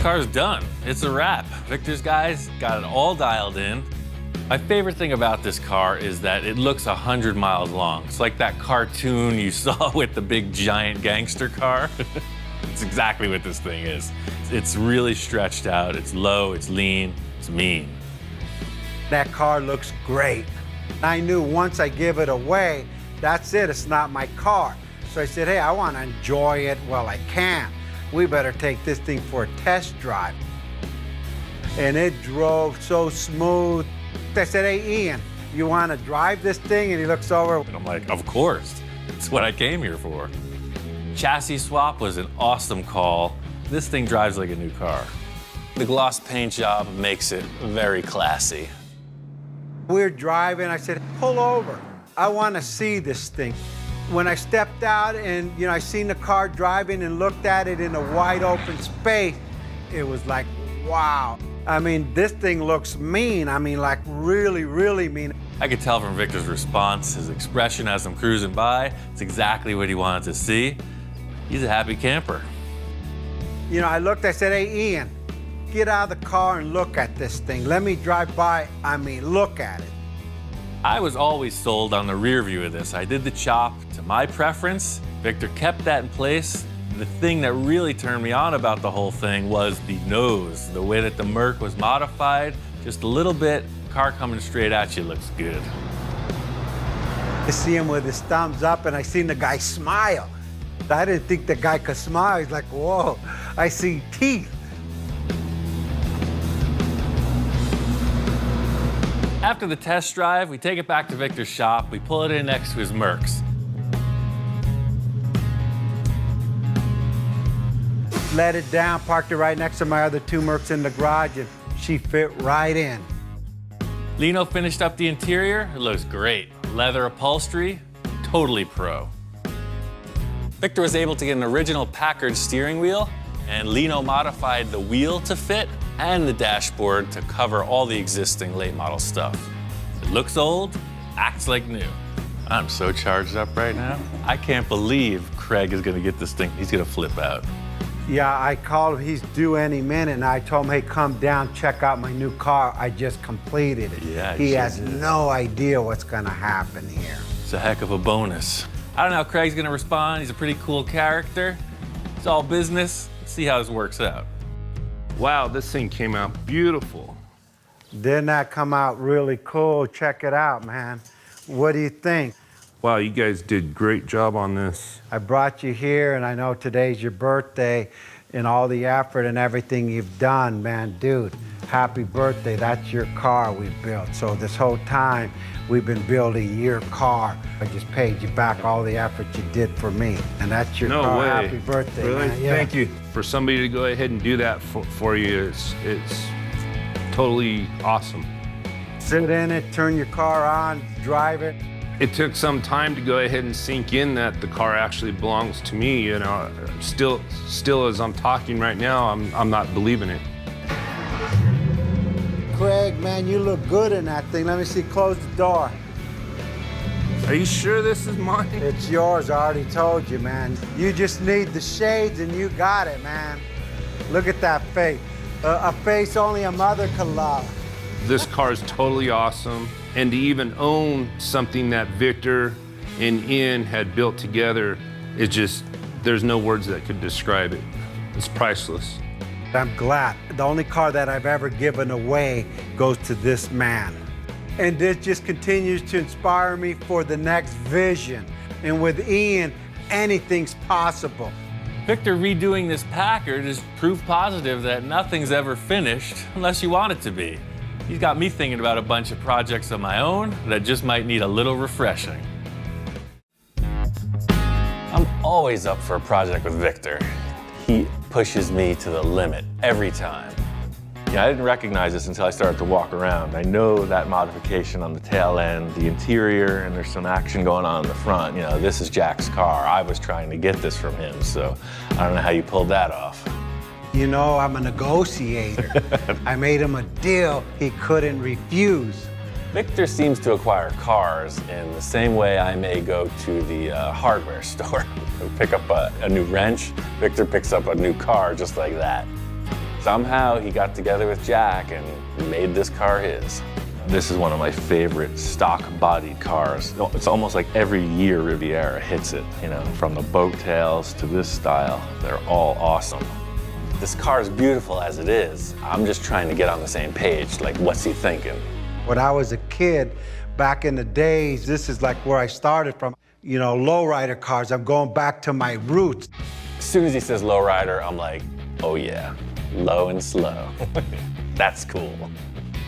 Speaker 3: Car's done. It's a wrap. Victor's guys got it all dialed in. My favorite thing about this car is that it looks 100 miles long. It's like that cartoon you saw with the big giant gangster car. It's exactly what this thing is. It's really stretched out. It's low, it's lean, it's mean.
Speaker 4: That car looks great. I knew once I give it away, that's it, it's not my car. So I said, hey, I want to enjoy it while I can. We better take this thing for a test drive. And it drove so smooth. I said, hey, Ian, you want to drive this thing? And he looks over.
Speaker 3: And I'm like, of course. It's what I came here for. Chassis swap was an awesome call. This thing drives like a new car. The gloss paint job makes it very classy.
Speaker 4: We're driving. I said, pull over. I want to see this thing. When I stepped out and, I seen the car driving and looked at it in a wide open space, it was like, wow. I mean, this thing looks mean. I mean, like really, really mean.
Speaker 3: I could tell from Victor's response, his expression as I'm cruising by, it's exactly what he wanted to see. He's a happy camper.
Speaker 4: I looked, I said, hey, Ian, get out of the car and look at this thing. Let me drive by. I mean, look at it.
Speaker 3: I was always sold on the rear view of this. I did the chop to my preference. Victor kept that in place. The thing that really turned me on about the whole thing was the nose. The way that the Merc was modified, just a little bit, car coming straight at you looks good.
Speaker 4: I see him with his thumbs up and I seen the guy smile. I didn't think the guy could smile. He's like, whoa, I see teeth.
Speaker 3: After the test drive, we take it back to Victor's shop. We pull it in next to his Mercs.
Speaker 4: Let it down, parked it right next to my other 2 Mercs in the garage, and she fit right in.
Speaker 3: Lino finished up the interior. It looks great. Leather upholstery, totally pro. Victor was able to get an original Packard steering wheel, and Lino modified the wheel to fit and the dashboard to cover all the existing late model stuff. It looks old, acts like new. I'm so charged up right now. I can't believe Craig is gonna get this thing. He's gonna flip out.
Speaker 4: Yeah, I called him, he's due any minute, and I told him, hey, come down, check out my new car. I just completed it.
Speaker 3: Yeah,
Speaker 4: he has no idea what's gonna happen here.
Speaker 3: It's a heck of a bonus. I don't know how Craig's gonna respond. He's a pretty cool character. It's all business. Let's see how this works out.
Speaker 5: Wow, this thing came out beautiful.
Speaker 4: Didn't that come out really cool? Check it out, man. What do you think?
Speaker 5: Wow, you guys did a great job on this.
Speaker 4: I brought you here, and I know today's your birthday, and all the effort and everything you've done, man, dude, happy birthday. That's your car we built. So this whole time, we've been building your car. I just paid you back all the effort you did for me, and that's your
Speaker 5: No
Speaker 4: car.
Speaker 5: way.
Speaker 4: Happy birthday,
Speaker 5: Really?
Speaker 4: man. Yeah.
Speaker 5: Thank you. For somebody to go ahead and do that for you, it's totally awesome.
Speaker 4: Sit in it, turn your car on, drive it.
Speaker 5: It took some time to go ahead and sink in that the car actually belongs to me. You know, still as I'm talking right now, I'm not believing it.
Speaker 4: Craig, man, you look good in that thing. Let me see, close the door.
Speaker 5: Are you sure this is mine?
Speaker 4: It's yours, I already told you, man. You just need the shades and you got it, man. Look at that face. A face only a mother could love.
Speaker 5: This car is totally awesome. And to even own something that Victor and Ian had built together, it just, there's no words that could describe it. It's priceless.
Speaker 4: I'm glad. The only car that I've ever given away goes to this man. And this just continues to inspire me for the next vision. And with Ian, anything's possible.
Speaker 3: Victor redoing this Packard is proof positive that nothing's ever finished unless you want it to be. He's got me thinking about a bunch of projects of my own that just might need a little refreshing. I'm always up for a project with Victor. He pushes me to the limit every time.
Speaker 1: Yeah, I didn't recognize this until I started to walk around. I know that modification on the tail end, the interior, and there's some action going on in the front. You know, this is Jack's car. I was trying to get this from him, so I don't know how you pulled that off.
Speaker 4: You know, I'm a negotiator. I made him a deal he couldn't refuse.
Speaker 3: Victor seems to acquire cars in the same way I may go to the hardware store. Pick up a new wrench, Victor picks up a new car just like that. Somehow he got together with Jack and made this car his. This is one of my favorite stock-bodied cars. It's almost like every year Riviera hits it, you know, from the boat tails to this style. They're all awesome. This car is beautiful as it is. I'm just trying to get on the same page. Like, what's he thinking?
Speaker 4: When I was a kid, back in the days, this is like where I started from. You know, lowrider cars, I'm going back to my roots.
Speaker 3: As soon as he says lowrider, I'm like, oh yeah, low and slow. That's cool.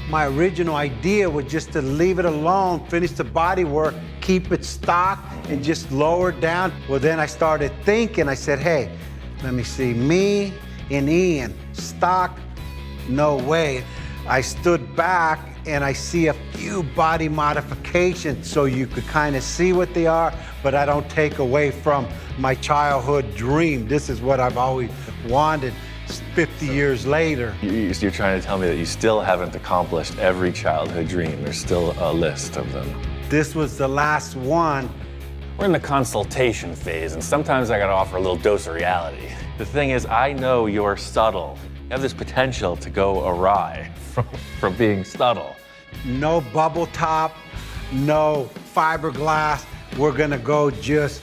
Speaker 4: My original idea was just to leave it alone, finish the body work, keep it stock, and just lower it down. Well, then I started thinking, I said, hey, let me see, me and Ian, stock, no way. I stood back and I see a few body modifications so you could kind of see what they are, but I don't take away from my childhood dream. This is what I've always wanted 50 years later.
Speaker 1: You're trying to tell me that you still haven't accomplished every childhood dream. There's still a list of them.
Speaker 4: This was the last one.
Speaker 3: We're in the consultation phase, and sometimes I gotta offer a little dose of reality.
Speaker 1: The thing is, I know you're subtle. You have this potential to go awry from being subtle.
Speaker 4: No bubble top, no fiberglass. We're gonna go just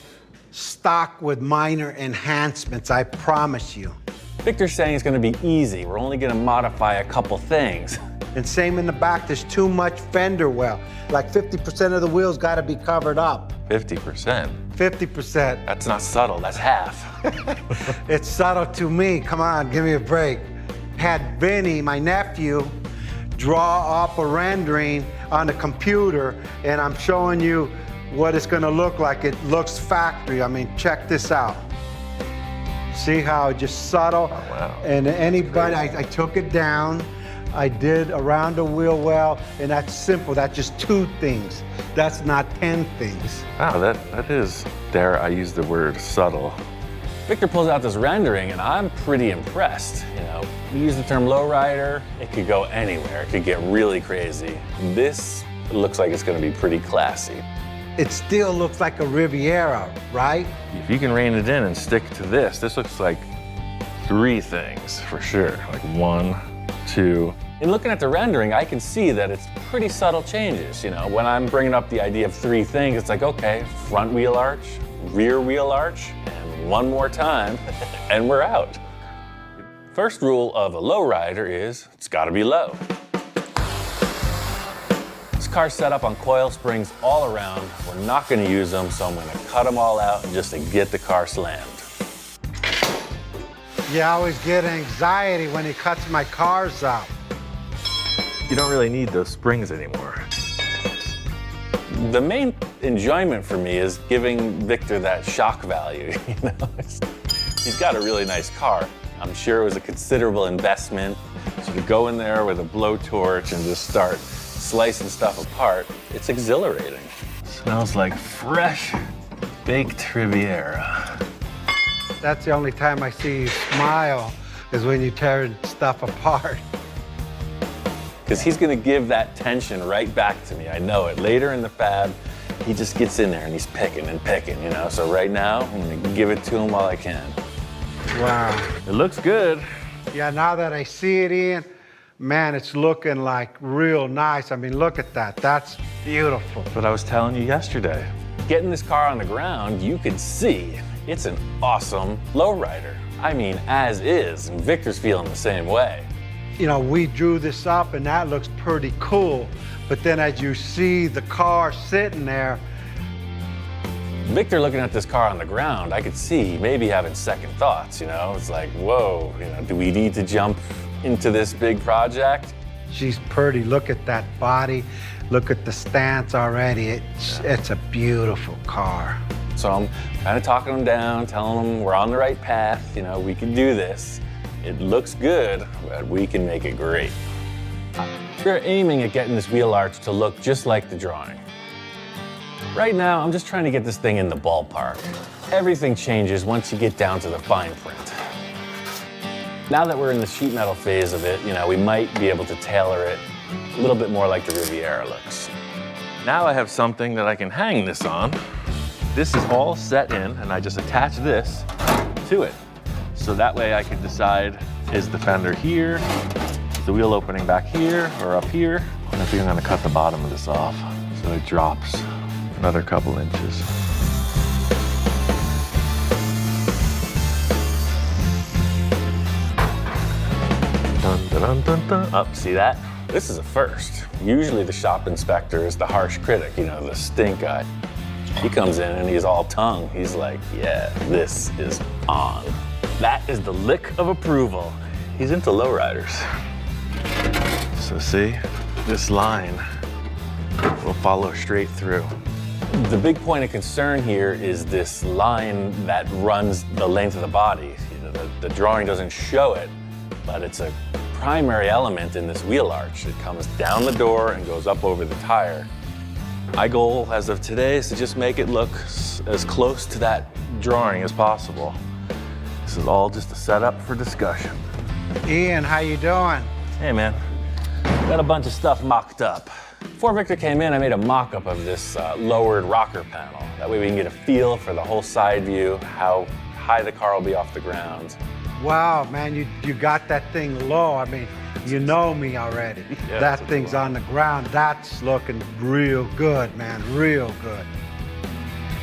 Speaker 4: stock with minor enhancements, I promise you.
Speaker 3: Victor's saying it's gonna be easy. We're only gonna modify a couple things.
Speaker 4: And same in the back, there's too much fender well. Like 50% of the wheels gotta be covered up.
Speaker 1: 50%?
Speaker 4: 50%.
Speaker 1: That's not subtle, that's half.
Speaker 4: It's subtle to me, come on, give me a break. Had Vinny, my nephew, draw up a rendering on the computer, and I'm showing you what it's gonna look like. It looks factory. I mean, check this out. See how just subtle?
Speaker 1: Oh, wow.
Speaker 4: And anybody, I took it down. I did around the wheel well, and that's simple. That's just 2 things. That's not 10 things.
Speaker 1: Wow, that is, dare I use the word subtle.
Speaker 3: Victor pulls out this rendering, and I'm pretty impressed. You know, we use the term lowrider. It could go anywhere. It could get really crazy. This looks like it's gonna be pretty classy.
Speaker 4: It still looks like a Riviera, right?
Speaker 1: If you can rein it in and stick to this looks like 3 things for sure. Like 1, 2.
Speaker 3: In looking at the rendering, I can see that it's pretty subtle changes. You know, when I'm bringing up the idea of 3 things, it's like, okay, front wheel arch, rear wheel arch, and one more time, and we're out. First rule of a lowrider is it's gotta be low. This car's set up on coil springs all around. We're not gonna use them, so I'm gonna cut them all out just to get the car slammed.
Speaker 4: Yeah, I always get anxiety when he cuts my cars out.
Speaker 1: You don't really need those springs anymore.
Speaker 3: The main enjoyment for me is giving Victor that shock value. You know, he's got a really nice car. I'm sure it was a considerable investment. So to go in there with a blowtorch and just start slicing stuff apart, it's exhilarating.
Speaker 1: Smells like fresh baked Riviera.
Speaker 4: That's the only time I see you smile is when you tear stuff apart.
Speaker 3: Because he's gonna give that tension right back to me. I know it. Later in the fab, he just gets in there and he's picking and picking, you know? So right now, I'm gonna give it to him while I can.
Speaker 4: Wow.
Speaker 1: It looks good.
Speaker 4: Yeah, now that I see it, Ian, man, it's looking like real nice. I mean, look at that. That's beautiful.
Speaker 3: But I was telling you yesterday, getting this car on the ground, you can see it's an awesome lowrider. I mean, as is, and Victor's feeling the same way.
Speaker 4: You know, we drew this up and that looks pretty cool. But then as you see the car sitting there,
Speaker 3: Victor looking at this car on the ground, I could see maybe having second thoughts, you know? It's like, whoa, you know, do we need to jump into this big project?
Speaker 4: she's pretty. Look at that body. Look at the stance already. It's a beautiful car.
Speaker 3: So I'm kind of talking him down, telling him we're on the right path, you know, we can do this. It looks good, but we can make it great. We're aiming at getting this wheel arch to look just like the drawing. Right now, I'm just trying to get this thing in the ballpark. Everything changes once you get down to the fine print. Now that we're in the sheet metal phase of it, you know, we might be able to tailor it a little bit more like the Riviera looks.
Speaker 1: Now I have something that I can hang this on. This is all set in, and I just attach this to it. So that way I can decide, is the fender here? Is the wheel opening back here or up here? And I think I'm gonna cut the bottom of this off so it drops another couple inches. Dun, dun, dun, dun, dun.
Speaker 3: Up, see that? This is a first. Usually the shop inspector is the harsh critic, you know, the stink guy. He comes in and he's all tongue. He's like, yeah, this is on. That is the lick of approval. He's into lowriders.
Speaker 1: So see, this line will follow straight through.
Speaker 3: The big point of concern here is this line that runs the length of the body. You know, the drawing doesn't show it, but it's a primary element in this wheel arch. It comes down the door and goes up over the tire. My goal as of today is to just make it look as close to that drawing as possible. This is all just a setup for discussion.
Speaker 4: Ian, how you doing?
Speaker 3: Hey man, got a bunch of stuff mocked up. Before Victor came in, I made a mock-up of this lowered rocker panel. That way we can get a feel for the whole side view, how high the car will be off the ground.
Speaker 4: Wow, man, you got that thing low. I mean, you know me already.
Speaker 1: Yeah,
Speaker 4: that thing's on the ground. That's looking real good, man, real good.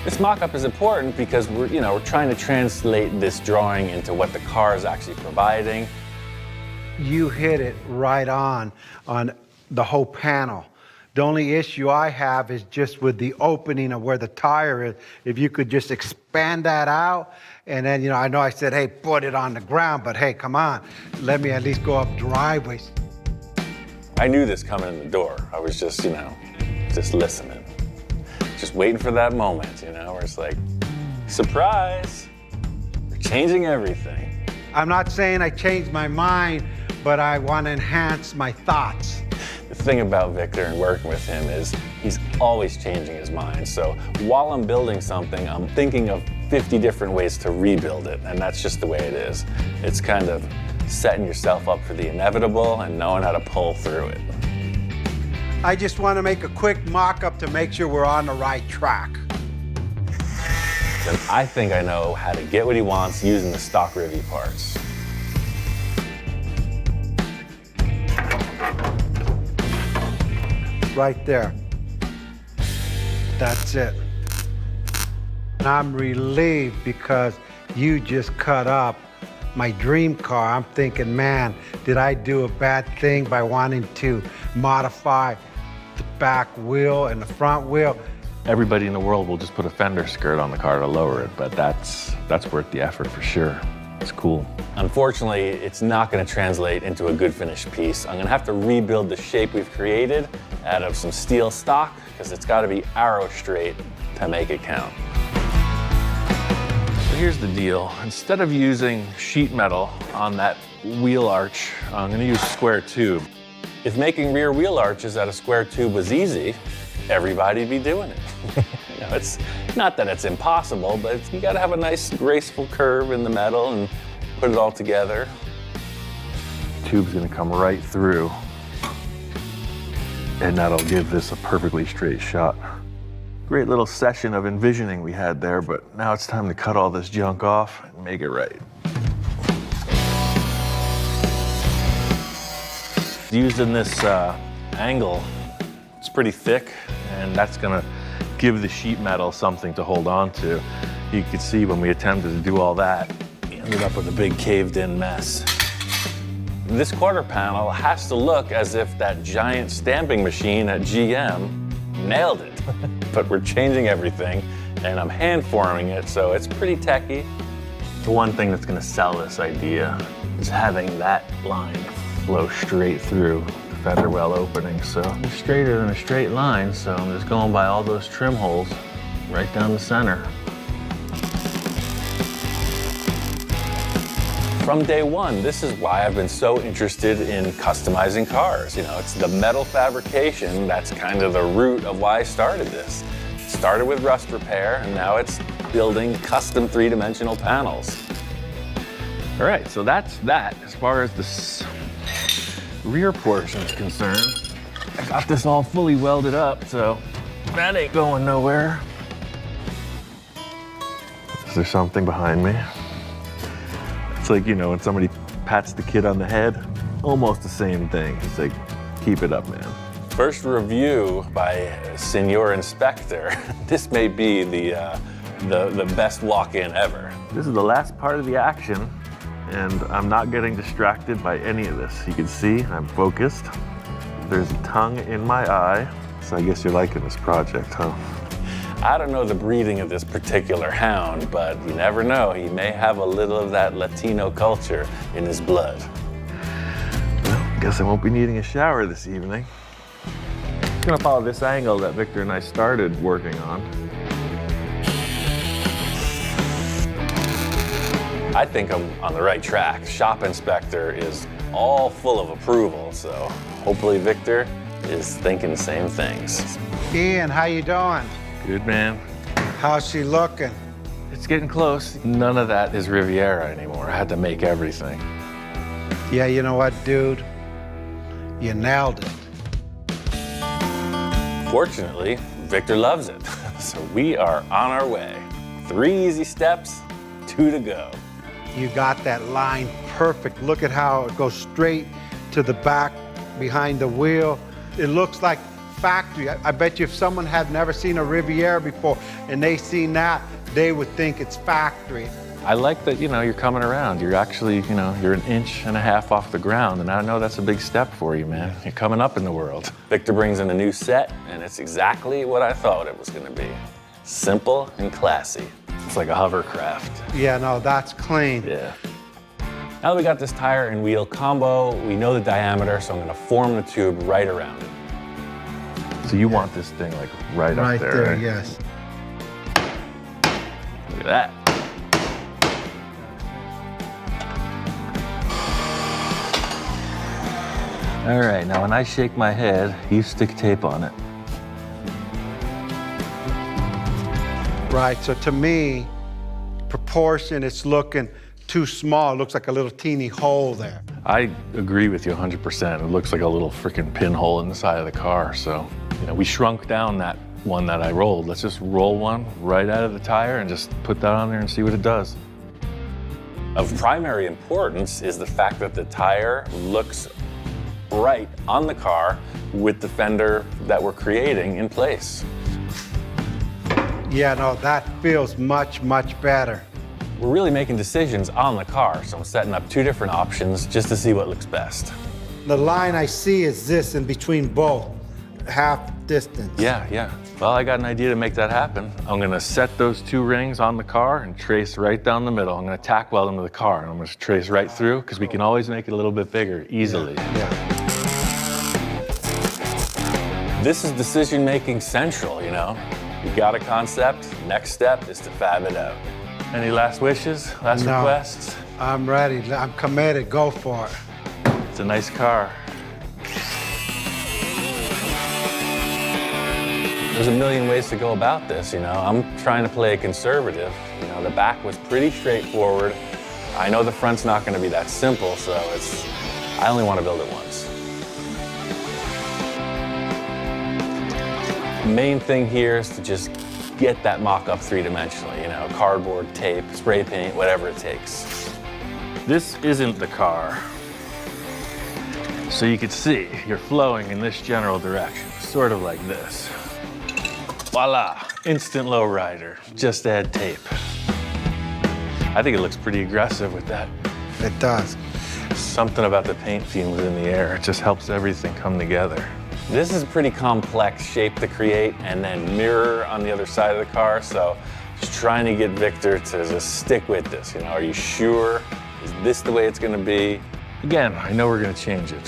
Speaker 3: This mock-up is important because we're trying to translate this drawing into what the car is actually providing.
Speaker 4: You hit it right on the whole panel. The only issue I have is just with the opening of where the tire is. If you could just expand that out, and then, I know I said, hey, put it on the ground, but hey, come on, let me at least go up driveways.
Speaker 3: I knew this coming in the door. I was just, just listening. Just waiting for that moment, where it's like, surprise, we're changing everything.
Speaker 4: I'm not saying I changed my mind, but I want to enhance my thoughts.
Speaker 3: The thing about Victor and working with him is he's always changing his mind. So while I'm building something, I'm thinking of 50 different ways to rebuild it, and that's just the way it is. It's kind of setting yourself up for the inevitable and knowing how to pull through it.
Speaker 4: I just want to make a quick mock-up to make sure we're on the right track.
Speaker 3: And I think I know how to get what he wants using the stock Rivi parts.
Speaker 4: Right there. That's it. And I'm relieved because you just cut up my dream car. I'm thinking, man, did I do a bad thing by wanting to modify the back wheel and the front wheel?
Speaker 1: Everybody in the world will just put a fender skirt on the car to lower it, but that's worth the effort for sure. It's cool.
Speaker 3: Unfortunately, it's not going to translate into a good finished piece. I'm going to have to rebuild the shape we've created out of some steel stock because it's got to be arrow straight to make it count.
Speaker 1: So here's the deal. Instead of using sheet metal on that wheel arch, I'm going to use square tube.
Speaker 3: If making rear wheel arches out of square tube was easy, everybody'd be doing it. You know, it's not that it's impossible, but you gotta have a nice graceful curve in the metal and put it all together.
Speaker 1: Tube's gonna come right through, and that'll give this a perfectly straight shot. Great little session of envisioning we had there, but now it's time to cut all this junk off and make it right. Using this angle, it's pretty thick, and that's gonna give the sheet metal something to hold on to. You could see when we attempted to do all that, we ended up with a big caved-in mess. This quarter panel has to look as if that giant stamping machine at GM nailed it. But we're changing everything, and I'm hand forming it, so it's pretty techy. The one thing that's gonna sell this idea is having that line flow straight through the fender well opening. So it's straighter than a straight line, so I'm just going by all those trim holes right down the center.
Speaker 3: From day one, this is why I've been so interested in customizing cars. You know, it's the metal fabrication that's kind of the root of why I started this. Started with rust repair, and now it's building custom three-dimensional panels.
Speaker 1: All right, so that's that. As far as this rear portion is concerned, I got this all fully welded up, so that ain't going nowhere. Is there something behind me? It's like, you know, when somebody pats the kid on the head, almost the same thing. It's like, keep it up, man.
Speaker 3: First review by Senor Inspector. This may be the best walk-in ever.
Speaker 1: This is the last part of the action, and I'm not getting distracted by any of this. You can see I'm focused. There's a tongue in my eye, so I guess you're liking this project, huh?
Speaker 3: I don't know the breeding of this particular hound, but you never know. He may have a little of that Latino culture in his blood.
Speaker 1: Well, guess I won't be needing a shower this evening. I'm gonna follow this angle that Victor and I started working on.
Speaker 3: I think I'm on the right track. Shop Inspector is all full of approval, so hopefully Victor is thinking the same things.
Speaker 4: Ian, how you doing?
Speaker 1: Good, man.
Speaker 4: How's she looking?
Speaker 1: It's getting close.
Speaker 3: None of that is Riviera anymore. I had to make everything.
Speaker 4: Yeah, you know what, dude? You nailed it.
Speaker 3: Fortunately, Victor loves it. So we are on our way. 3 easy steps, 2 to go.
Speaker 4: You got that line perfect. Look at how it goes straight to the back behind the wheel. It looks like factory. I bet you if someone had never seen a Riviera before and they seen that, they would think it's factory.
Speaker 3: I like that, you know, you're coming around. You're actually, you know, you're 1.5 inches off the ground, and I know that's a big step for you, man. You're coming up in the world. Victor brings in a new set, and it's exactly what I thought it was gonna be. Simple and classy. It's like a hovercraft.
Speaker 4: Yeah, no, that's clean.
Speaker 3: Yeah. Now that we got this tire and wheel combo, we know the diameter, so I'm gonna form the tube right around it.
Speaker 1: So you want this thing like right up there, right?
Speaker 4: Yes.
Speaker 3: Look at that.
Speaker 1: All right, now when I shake my head, you stick tape on it.
Speaker 4: Right, so to me, proportion, it's looking too small. It looks like a little teeny hole there.
Speaker 1: I agree with you 100%. It looks like a little freaking pinhole in the side of the car. So, you know, we shrunk down that one that I rolled. Let's just roll one right out of the tire and just put that on there and see what it does.
Speaker 3: Of primary importance is the fact that the tire looks right on the car with the fender that we're creating in place.
Speaker 4: Yeah, no, that feels much, much better.
Speaker 3: We're really making decisions on the car, so I'm setting up 2 different options just to see what looks best.
Speaker 4: The line I see is this in between both, half distance.
Speaker 3: Yeah.
Speaker 1: Well, I got an idea to make that happen. I'm gonna set those 2 rings on the car and trace right down the middle. I'm gonna tack weld them to the car, and I'm gonna trace right through, because we can always make it a little bit bigger, easily.
Speaker 4: Yeah.
Speaker 3: This is decision-making central, you know? You got a concept, next step is to fab it out.
Speaker 1: Any last wishes, last
Speaker 4: No.
Speaker 1: requests?
Speaker 4: I'm ready. I'm committed. Go for it.
Speaker 1: It's a nice car.
Speaker 3: There's a million ways to go about this, you know. I'm trying to play a conservative. You know, the back was pretty straightforward. I know the front's not going to be that simple, so I only want to build it once. The main thing here is to just get that mock-up three-dimensionally, you know, cardboard, tape, spray paint, whatever it takes.
Speaker 1: This isn't the car. So you can see you're flowing in this general direction, sort of like this. Voila, instant lowrider, just add tape. I think it looks pretty aggressive with that.
Speaker 4: It does.
Speaker 1: Something about the paint fumes in the air, it just helps everything come together.
Speaker 3: This is a pretty complex shape to create and then mirror on the other side of the car, so just trying to get Victor to just stick with this. You know, are you sure? Is this the way it's gonna be?
Speaker 1: Again, I know we're gonna change it.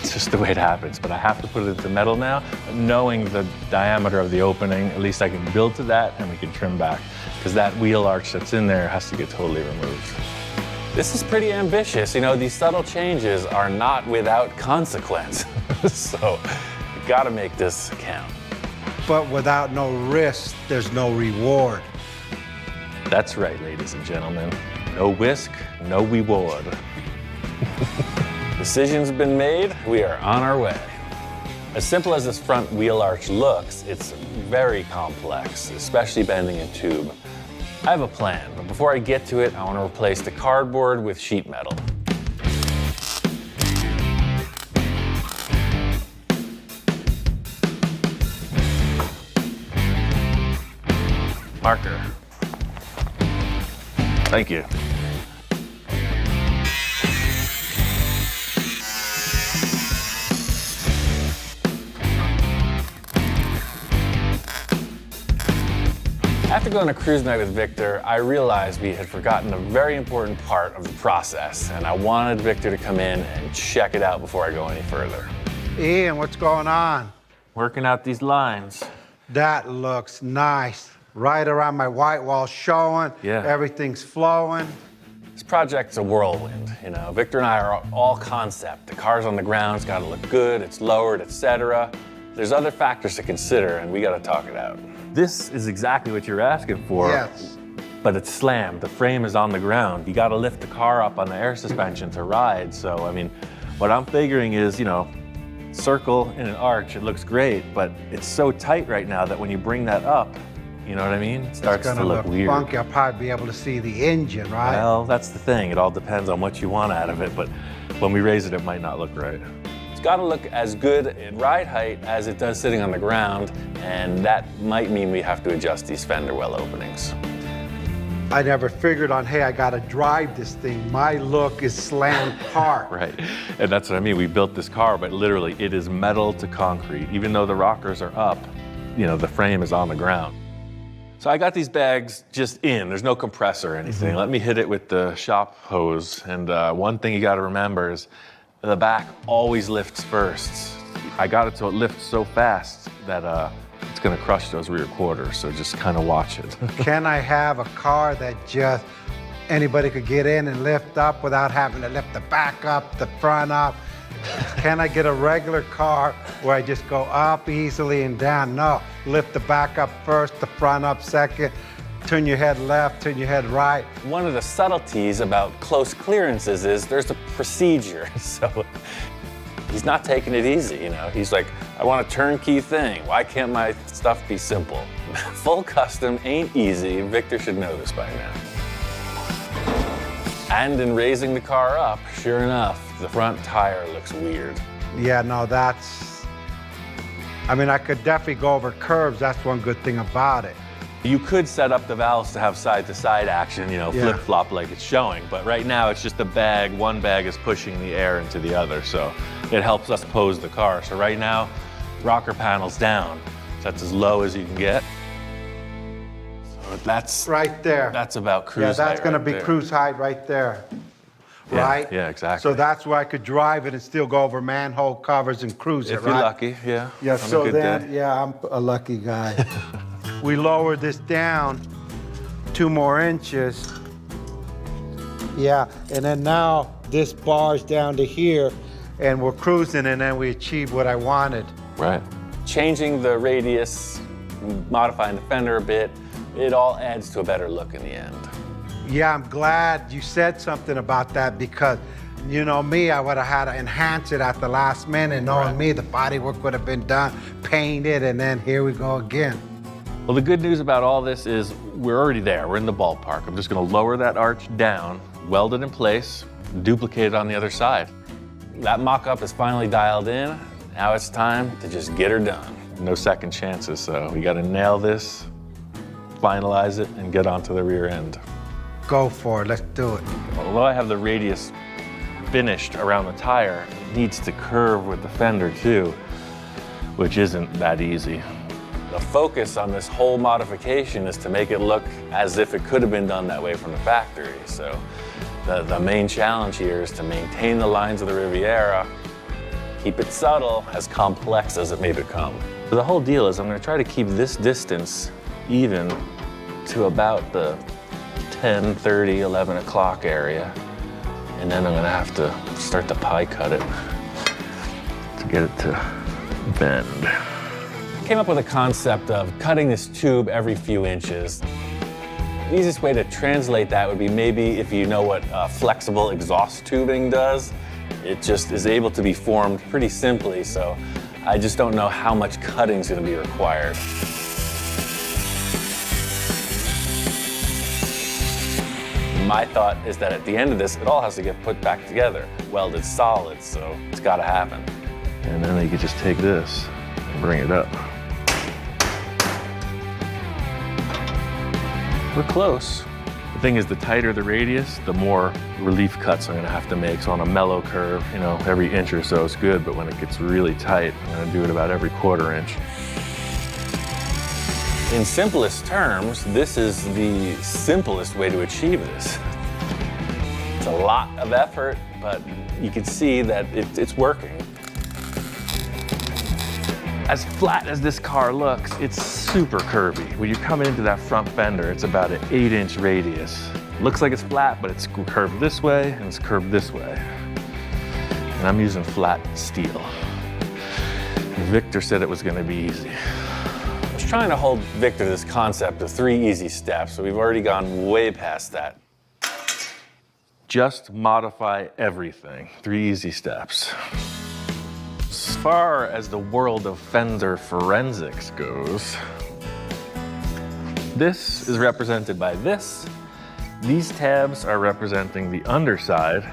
Speaker 1: It's just the way it happens, but I have to put it into metal now. But knowing the diameter of the opening, at least I can build to that and we can trim back, because that wheel arch that's in there has to get totally removed.
Speaker 3: This is pretty ambitious. You know, these subtle changes are not without consequence. So you gotta make this count.
Speaker 4: But without no risk, there's no reward.
Speaker 1: That's right, ladies and gentlemen. No whisk, no reward.
Speaker 3: Decision's been made, we are on our way. As simple as this front wheel arch looks, it's very complex, especially bending a tube. I have a plan, but before I get to it, I want to replace the cardboard with sheet metal.
Speaker 1: Marker. Thank you. After going on a cruise night with Victor, I realized we had forgotten a very important part of the process, and I wanted Victor to come in and check it out before I go any further.
Speaker 4: Ian, what's going on?
Speaker 1: Working out these lines.
Speaker 4: That looks nice. Right around my white wall showing.
Speaker 1: Yeah.
Speaker 4: Everything's flowing.
Speaker 3: This project's a whirlwind, you know. Victor and I are all concept. The car's on the ground, it's gotta look good, it's lowered, etc. There's other factors to consider, and we gotta talk it out. This is exactly what you're asking for.
Speaker 4: Yes.
Speaker 3: But it's slammed, the frame is on the ground. You gotta lift the car up on the air suspension to ride. So, I mean, what I'm figuring is, you know, circle in an arch, it looks great, but it's so tight right now that when you bring that up, you know what I mean? It starts
Speaker 4: It's
Speaker 3: to
Speaker 4: gonna
Speaker 3: look weird.
Speaker 4: funky. I'll probably be able to see the engine, right?
Speaker 3: Well, that's the thing. It all depends on what you want out of it, but when we raise it, it might not look right. It's gotta look as good at ride height as it does sitting on the ground, and that might mean we have to adjust these fender well openings.
Speaker 4: I never figured on, hey, I gotta drive this thing. My look is slammed park.
Speaker 1: Right, and that's what I mean. We built this car, but literally it is metal to concrete. Even though the rockers are up, you know, the frame is on the ground. So I got these bags just in. There's no compressor or anything. Let me hit it with the shop hose. And one thing you gotta remember is the back always lifts first. I got it so it lifts so fast that it's gonna crush those rear quarters, so just kind of watch it.
Speaker 4: Can I have a car that just anybody could get in and lift up without having to lift the back up, the front up? Can I get a regular car where I just go up easily and down? No, lift the back up first, the front up second, turn your head left, turn your head right.
Speaker 3: One of the subtleties about close clearances is there's a procedure. So he's not taking it easy, you know. He's like, I want a turnkey thing. Why can't my stuff be simple? Full custom ain't easy. Victor should know this by now. And in raising the car up, sure enough, the front tire looks weird.
Speaker 4: Yeah, no, I mean, I could definitely go over curves. That's one good thing about it.
Speaker 3: You could set up the valves to have side-to-side action, you know,
Speaker 4: Yeah.
Speaker 3: flip-flop like it's showing, but right now it's just a bag. One bag is pushing the air into the other, so it helps us pose the car. So right now, rocker panel's down. So that's as low as you can get. So that's
Speaker 4: Right there.
Speaker 3: That's about cruise
Speaker 4: Yeah, that's
Speaker 3: height
Speaker 4: gonna
Speaker 3: right
Speaker 4: be
Speaker 3: there.
Speaker 4: cruise height right there.
Speaker 3: Yeah,
Speaker 4: Right?
Speaker 3: yeah, exactly.
Speaker 4: So that's where I could drive it and still go over manhole covers and cruise it,
Speaker 3: If
Speaker 4: right?
Speaker 3: you're lucky, yeah.
Speaker 4: Yeah,
Speaker 3: on
Speaker 4: so
Speaker 3: a good
Speaker 4: then,
Speaker 3: day.
Speaker 4: yeah, I'm a lucky guy. We lowered this down 2 more inches. Yeah, and then now this bar's down to here and we're cruising and then we achieved what I wanted.
Speaker 3: Right. Changing the radius modifying the fender a bit, it all adds to a better look in the end.
Speaker 4: Yeah, I'm glad you said something about that because, you know me, I would have had to enhance it at the last minute. Knowing me, the bodywork would have been done, painted, and then here we go again.
Speaker 3: Well, the good news about all this is we're already there. We're in the ballpark. I'm just going to lower that arch down, weld it in place, duplicate it on the other side. That mock-up is finally dialed in. Now it's time to just get her done. No second chances, so we got to nail this, finalize it, and get onto the rear end.
Speaker 4: Go for it, let's do it.
Speaker 3: Although I have the radius finished around the tire, it needs to curve with the fender too, which isn't that easy. The focus on this whole modification is to make it look as if it could have been done that way from the factory. So the main challenge here is to maintain the lines of the Riviera, keep it subtle, as complex as it may become. The whole deal is I'm going to try to keep this distance even to about the 10:30, 11 o'clock area. And then I'm going to have to start to pie cut it to get it to bend. Came up with a concept of cutting this tube every few inches. The easiest way to translate that would be maybe if you know what flexible exhaust tubing does. It just is able to be formed pretty simply, so I just don't know how much cutting is going to be required. My thought is that at the end of this, it all has to get put back together, welded solid, so it's got to happen.
Speaker 1: And then you could just take this and bring it up. We're close. The thing is, the tighter the radius, the more relief cuts I'm gonna have to make. So on a mellow curve, you know, every inch or so is good, but when it gets really tight, I'm gonna do it about every 1/4 inch.
Speaker 3: In simplest terms, this is the simplest way to achieve this. It's a lot of effort, but you can see that it's working.
Speaker 1: As flat as this car looks, it's super curvy. When you come into that front fender, it's about an 8-inch radius. Looks like it's flat, but it's curved this way and it's curved this way. And I'm using flat steel. Victor said it was gonna be easy.
Speaker 3: I was trying to hold Victor to this concept of 3 easy steps, so we've already gone way past that.
Speaker 1: Just modify everything. 3 easy steps. As far as the world of fender forensics goes, this is represented by this. These tabs are representing the underside,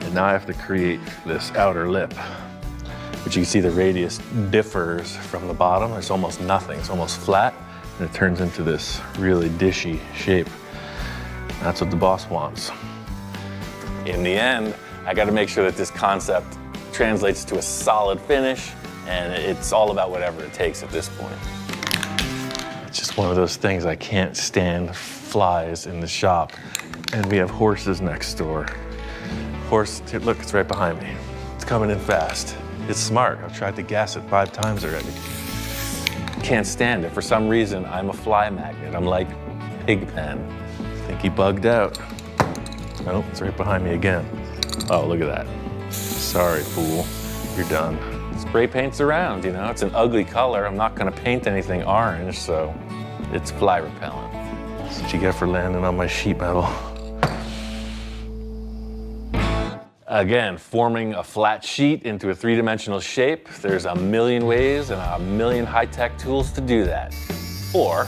Speaker 1: and now I have to create this outer lip, which you can see the radius differs from the bottom. There's almost nothing, it's almost flat, and it turns into this really dishy shape. That's what the boss wants.
Speaker 3: In the end, I got to make sure that this concept translates to a solid finish, and it's all about whatever it takes at this point.
Speaker 1: It's just one of those things. I can't stand flies in the shop. And we have horses next door. Horse, look, it's right behind me. It's coming in fast. It's smart. I've tried to gas it 5 times already.
Speaker 3: Can't stand it. For some reason, I'm a fly magnet. I'm like Pigpen.
Speaker 1: I think he bugged out. Nope, it's right behind me again. Oh, look at that. Sorry, fool. You're done.
Speaker 3: Spray paint's around, you know? It's an ugly color. I'm not gonna paint anything orange, so it's fly repellent.
Speaker 1: That's what you get for landing on my sheet metal.
Speaker 3: Again, forming a flat sheet into a 3-dimensional shape, there's a million ways and a million high-tech tools to do that. Or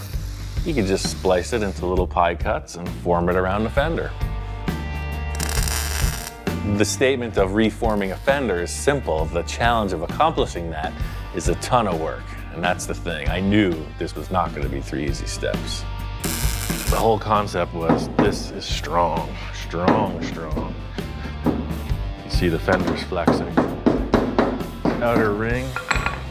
Speaker 3: you could just splice it into little pie cuts and form it around the fender. The statement of reforming a fender is simple. The challenge of accomplishing that is a ton of work, and that's the thing. I knew this was not going to be 3 easy steps.
Speaker 1: The whole concept was, this is strong, strong, strong. You see the fenders flexing. Outer ring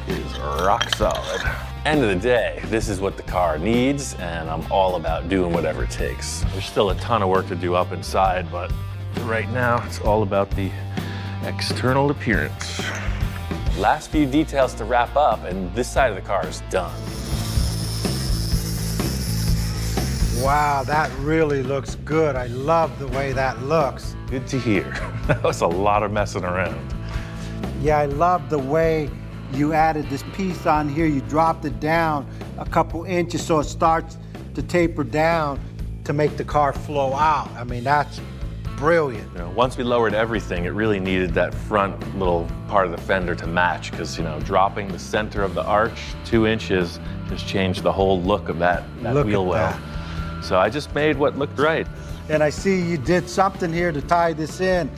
Speaker 1: is rock solid.
Speaker 3: End of the day, this is what the car needs, and I'm all about doing whatever it takes.
Speaker 1: There's still a ton of work to do up inside, but right now it's all about the external appearance.
Speaker 3: Last few details to wrap up, and this side of the car is done.
Speaker 4: Wow, that really looks good. I love the way that looks.
Speaker 1: Good to hear. That was a lot of messing around.
Speaker 4: Yeah, I love the way you added this piece on here, you dropped it down a couple inches so it starts to taper down to make the car flow out. I mean, that's brilliant.
Speaker 3: You know, once we lowered everything, it really needed that front little part of the fender to match, because, you know, dropping the center of the arch 2 inches just changed the whole look of that wheel well. So I just made what looked right.
Speaker 4: And I see you did something here to tie this in.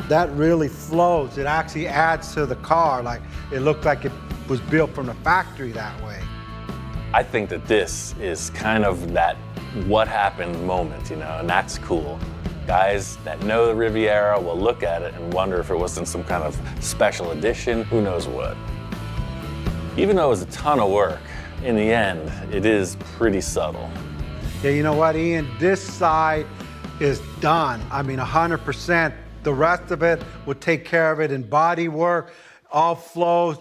Speaker 4: That really flows. It actually adds to the car. Like, it looked like it was built from the factory that way.
Speaker 3: I think that this is kind of that what happened moment, you know, and that's cool. Guys that know the Riviera will look at it and wonder if it wasn't some kind of special edition, who knows what. Even though it was a ton of work, in the end, it is pretty subtle.
Speaker 4: Yeah, you know what, Ian? This side is done. I mean, 100%. The rest of it would take care of it in body work. All flows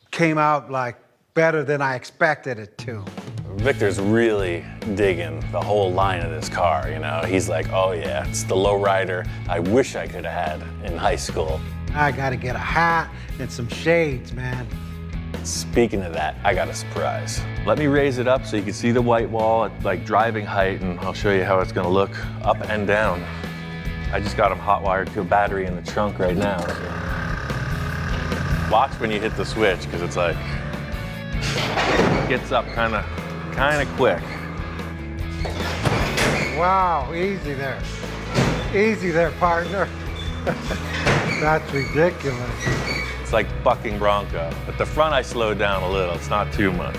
Speaker 4: came out like better than I expected it to.
Speaker 3: Victor's really digging the whole line of this car, you know. He's like, oh yeah, it's the lowrider I wish I could have had in high school.
Speaker 4: I gotta get a hat and some shades, man.
Speaker 3: Speaking of that, I got a surprise. Let me raise it up so you can see the white wall at like driving height, and I'll show you how it's gonna look up and down. I just got him hot wired to a battery in the trunk right now. Watch when you hit the switch, because it's like, it gets up kind of quick.
Speaker 4: Wow, easy there. Easy there, partner. That's ridiculous.
Speaker 3: It's like bucking bronco. At the front, I slowed down a little. It's not too much.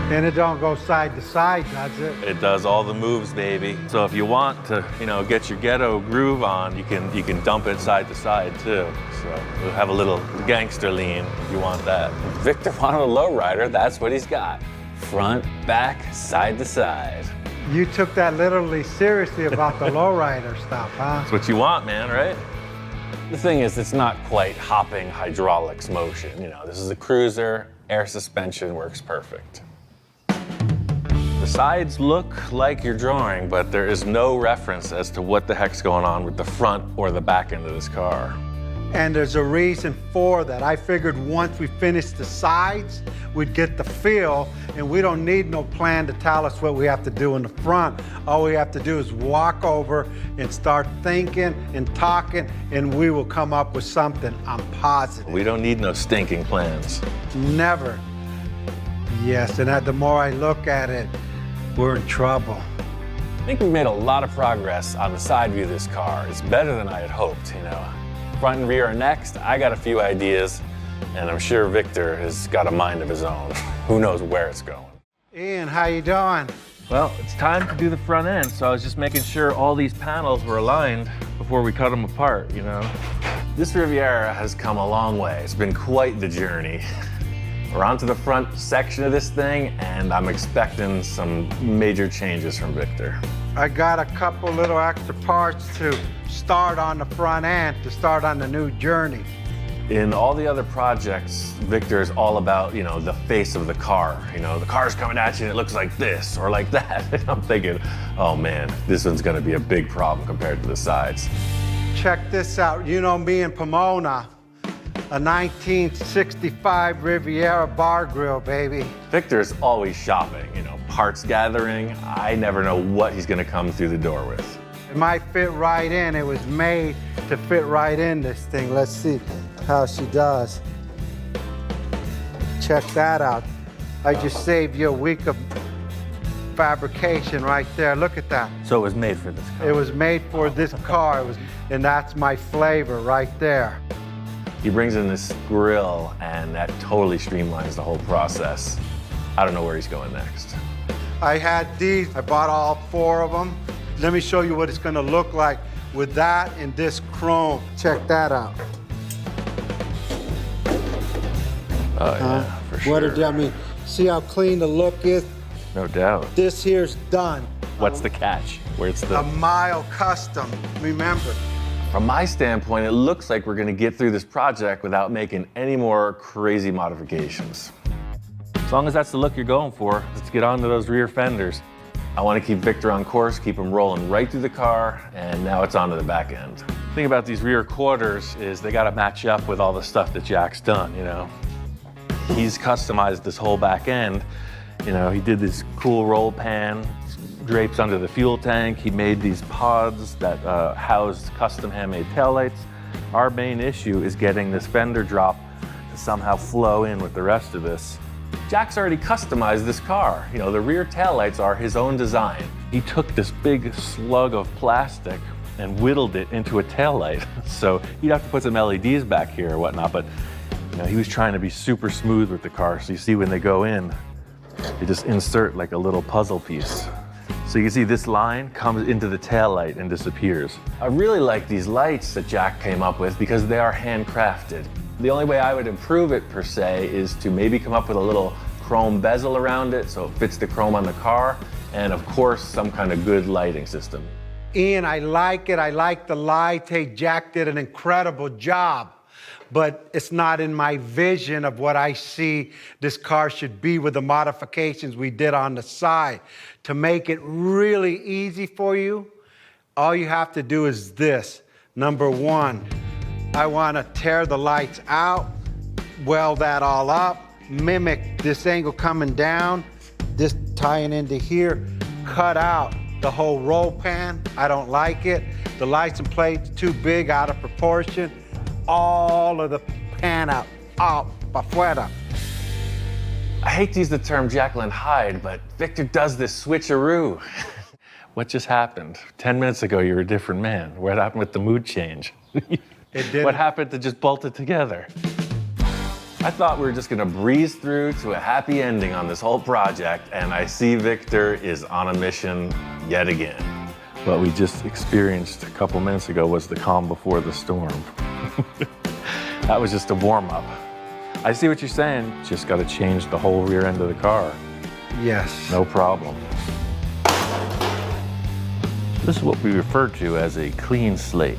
Speaker 4: And it don't go side to side, does it?
Speaker 3: It does all the moves, baby. So if you want to, you know, get your ghetto groove on, you can dump it side to side too. So we'll have a little gangster lean if you want that. If Victor wanted a lowrider, that's what he's got. Front, back, side to side.
Speaker 4: You took that literally seriously about the lowrider stuff, huh?
Speaker 3: That's what you want, man, right? The thing is, it's not quite hopping hydraulics motion. You know, this is a cruiser, air suspension works perfect. The sides look like you're drawing, but there is no reference as to what the heck's going on with the front or the back end of this car.
Speaker 4: And there's a reason for that. I figured once we finished the sides, we'd get the feel, and we don't need no plan to tell us what we have to do in the front. All we have to do is walk over and start thinking and talking, and we will come up with something, I'm positive.
Speaker 3: We don't need no stinking plans.
Speaker 4: Never. Yes, and the more I look at it, we're in trouble.
Speaker 3: I think we've made a lot of progress on the side view of this car. It's better than I had hoped, you know. Front and rear are next. I got a few ideas, and I'm sure Victor has got a mind of his own. Who knows where it's going.
Speaker 4: Ian, how you doing?
Speaker 3: Well, it's time to do the front end, so I was just making sure all these panels were aligned before we cut them apart, you know. This Riviera has come a long way. It's been quite the journey. We're onto the front section of this thing, and I'm expecting some major changes from Victor.
Speaker 4: I got a couple little extra parts to start on the front end, to start on the new journey.
Speaker 3: In all the other projects, Victor is all about, you know, the face of the car. You know, the car's coming at you and it looks like this or like that. And I'm thinking, oh man, this one's gonna be a big problem compared to the sides.
Speaker 4: Check this out. You know me in Pomona, a 1965 Riviera bar grill, baby.
Speaker 3: Victor's always shopping, you know, parts gathering. I never know what he's gonna come through the door with.
Speaker 4: It might fit right in. It was made to fit right in this thing. Let's see how she does. Check that out. I just saved you a week of fabrication right there. Look at that.
Speaker 3: So it was made for this car.
Speaker 4: It was made for this car. And that's my flavor right there.
Speaker 3: He brings in this grill, and that totally streamlines the whole process. I don't know where he's going next.
Speaker 4: I had these. I bought all 4 of them. Let me show you what it's gonna look like with that and this chrome. Check that out.
Speaker 3: Oh yeah, for sure.
Speaker 4: What I mean, see how clean the look is?
Speaker 3: No doubt.
Speaker 4: This here's done.
Speaker 3: What's the catch? Where's the...
Speaker 4: A mile custom, remember.
Speaker 3: From my standpoint, it looks like we're gonna get through this project without making any more crazy modifications. As long as that's the look you're going for, let's get on to those rear fenders. I want to keep Victor on course, keep him rolling right through the car, and now it's on to the back end. thing about these rear quarters is they got to match up with all the stuff that Jack's done, you know. He's customized this whole back end. You know, he did this cool roll pan, drapes under the fuel tank. He made these pods that housed custom handmade taillights. Our main issue is getting this fender drop to somehow flow in with the rest of this. Jack's already customized this car. You know, the rear taillights are his own design. He took this big slug of plastic and whittled it into a taillight. So you'd have to put some LEDs back here or whatnot, but you know, he was trying to be super smooth with the car. So you see when they go in, they just insert like a little puzzle piece. So you can see this line comes into the taillight and disappears. I really like these lights that Jack came up with because they are handcrafted. The only way I would improve it per se is to maybe come up with a little chrome bezel around it so it fits the chrome on the car, and of course some kind of good lighting system.
Speaker 4: Ian, I like it. I like the light. Hey, Jack did an incredible job. But it's not in my vision of what I see this car should be with the modifications we did on the side. To make it really easy for you, all you have to do is this. Number one, I want to tear the lights out, weld that all up, mimic this angle coming down, this tying into here, cut out the whole roll pan. I don't like it. The license plate's too big, out of proportion. All of the pan out afuera.
Speaker 3: I hate to use the term Jekyll and Hyde, but Victor does this switcheroo. What just happened? 10 minutes ago, you were a different man. What happened with the mood change?
Speaker 4: It didn't.
Speaker 3: What happened to just bolt it together? I thought we were just gonna breeze through to a happy ending on this whole project, and I see Victor is on a mission yet again. What we just experienced a couple minutes ago was the calm before the storm. That was just a warm-up. I see what you're saying, just gotta change the whole rear end of the car.
Speaker 4: Yes.
Speaker 3: No problem. This is what we refer to as a clean slate.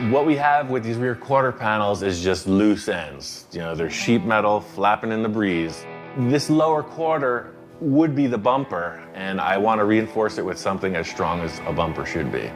Speaker 3: What we have with these rear quarter panels is just loose ends. You know, they're sheet metal flapping in the breeze. This lower quarter would be the bumper, and I want to reinforce it with something as strong as a bumper should be.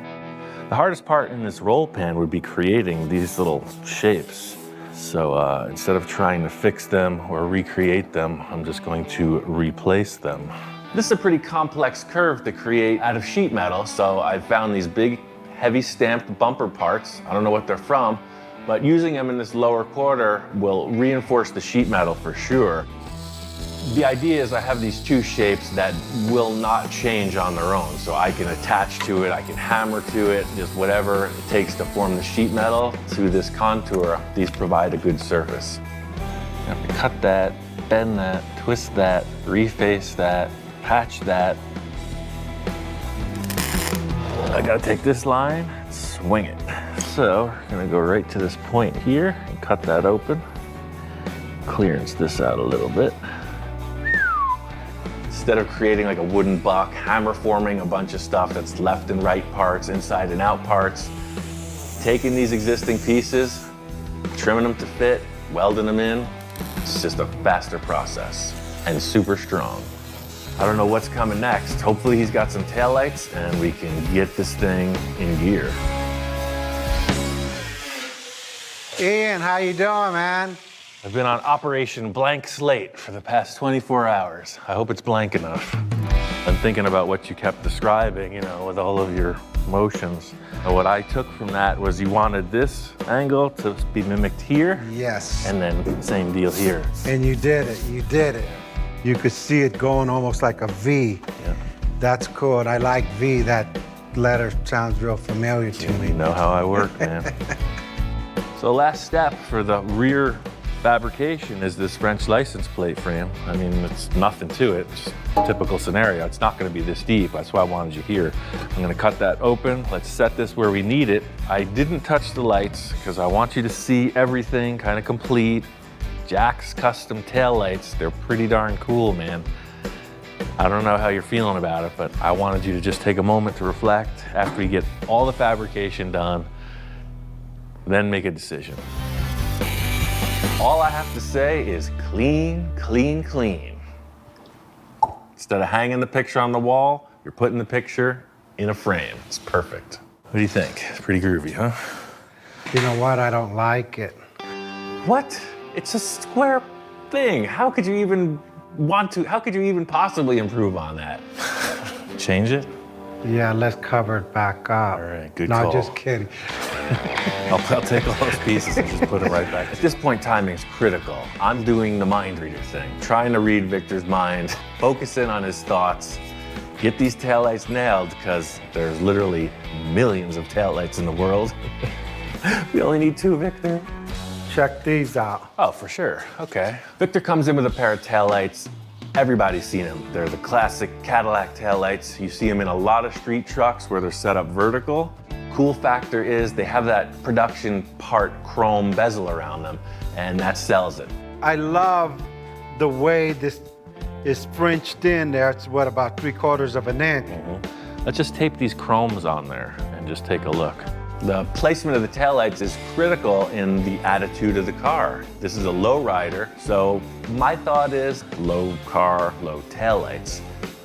Speaker 3: The hardest part in this roll pan would be creating these little shapes. So instead of trying to fix them or recreate them, I'm just going to replace them. This is a pretty complex curve to create out of sheet metal, so I found these big, heavy stamped bumper parts. I don't know what they're from, but using them in this lower quarter will reinforce the sheet metal for sure. The idea is I have these two shapes that will not change on their own. So I can attach to it, I can hammer to it, just whatever it takes to form the sheet metal to this contour. These provide a good surface. You have to cut that, bend that, twist that, reface that, patch that. I gotta take this line, swing it. So we're gonna go right to this point here and cut that open. Clearance this out a little bit. Instead of creating like a wooden buck, hammer forming a bunch of stuff that's left and right parts, inside and out parts, taking these existing pieces, trimming them to fit, welding them in, it's just a faster process and super strong. I don't know what's coming next. Hopefully he's got some taillights and we can get this thing in gear.
Speaker 4: Ian, how you doing, man?
Speaker 3: I've been on Operation Blank Slate for the past 24 hours. I hope it's blank enough. I'm thinking about what you kept describing, you know, with all of your motions. And what I took from that was you wanted this angle to be mimicked here.
Speaker 4: Yes.
Speaker 3: And then same deal here.
Speaker 4: And you did it. You did it. You could see it going almost like a V.
Speaker 3: Yeah.
Speaker 4: That's cool. And I like V. That letter sounds real familiar to me.
Speaker 3: You know how I work, man. So last step for the rear fabrication is this French license plate frame. I mean, it's nothing to it. It's a typical scenario. It's not going to be this deep. That's why I wanted you here. I'm going to cut that open. Let's set this where we need it. I didn't touch the lights because I want you to see everything kind of complete. Jack's custom tail lights, they're pretty darn cool, man. I don't know how you're feeling about it, but I wanted you to just take a moment to reflect after we get all the fabrication done, then make a decision. All I have to say is clean, clean, clean. Instead of hanging the picture on the wall, you're putting the picture in a frame. It's perfect. What do you think? It's pretty groovy, huh?
Speaker 4: You know what? I don't like it.
Speaker 3: What? It's a square thing. How could you even possibly improve on that? Change it?
Speaker 4: Yeah, let's cover it back up.
Speaker 3: All right, good
Speaker 4: no,
Speaker 3: call.
Speaker 4: just kidding.
Speaker 3: I'll take all those pieces and just put them right back. At this point, timing is critical. I'm doing the mind reader thing, trying to read Victor's mind, focus in on his thoughts, get these taillights nailed, because there's literally millions of taillights in the world. We only need 2, Victor.
Speaker 4: Check these out.
Speaker 3: Oh, for sure. Okay. Victor comes in with a pair of taillights. Everybody's seen them. They're the classic Cadillac taillights. You see them in a lot of street trucks where they're set up vertical. Cool factor is they have that production part chrome bezel around them, and that sells it.
Speaker 4: I love the way this is Frenched in there. It's what, about 3/4 of an inch.
Speaker 3: Let's just tape these chromes on there and just take a look. The placement of the taillights is critical in the attitude of the car. This is a low rider, so my thought is low car, low taillights.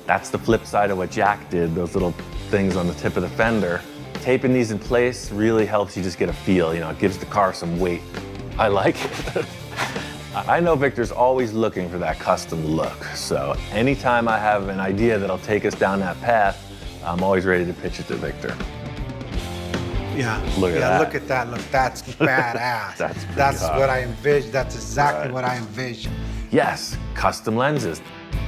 Speaker 3: That's the flip side of what Jack did, those little things on the tip of the fender. Taping these in place really helps you just get a feel, you know, it gives the car some weight. I like it. I know Victor's always looking for that custom look, so anytime I have an idea that'll take us down that path, I'm always ready to pitch it to Victor.
Speaker 4: Yeah.
Speaker 3: Look at that.
Speaker 4: Look at that. Look, that's badass.
Speaker 3: That's hot.
Speaker 4: what I envisioned. That's exactly what I envisioned.
Speaker 3: Yes, custom lenses.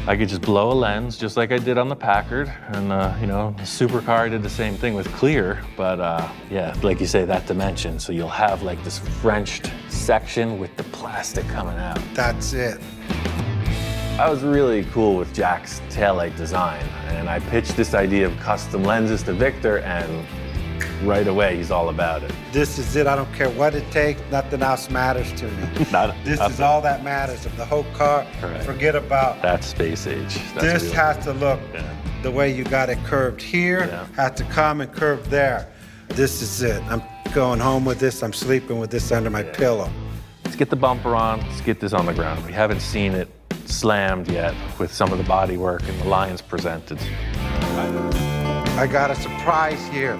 Speaker 3: I could just blow a lens just like I did on the Packard, and you know, the supercar I did the same thing with clear, but yeah, like you say, that dimension, so you'll have like this Frenched section with the plastic coming out.
Speaker 4: That's it.
Speaker 3: I was really cool with Jack's taillight design, and I pitched this idea of custom lenses to Victor, and right away he's all about it.
Speaker 4: This is it. I don't care what it takes. Nothing else matters to me. This is all that matters. Of the whole car,
Speaker 3: Correct.
Speaker 4: Forget about.
Speaker 3: That's space age. That's
Speaker 4: This
Speaker 3: real.
Speaker 4: has to look
Speaker 3: Yeah.
Speaker 4: the way you got it curved here,
Speaker 3: Yeah.
Speaker 4: has to come and curve there. This is it. I'm going home with this. I'm sleeping with this under my pillow.
Speaker 3: Let's get the bumper on, let's get this on the ground. We haven't seen it slammed yet with some of the body work and the lines presented.
Speaker 4: I got a surprise here.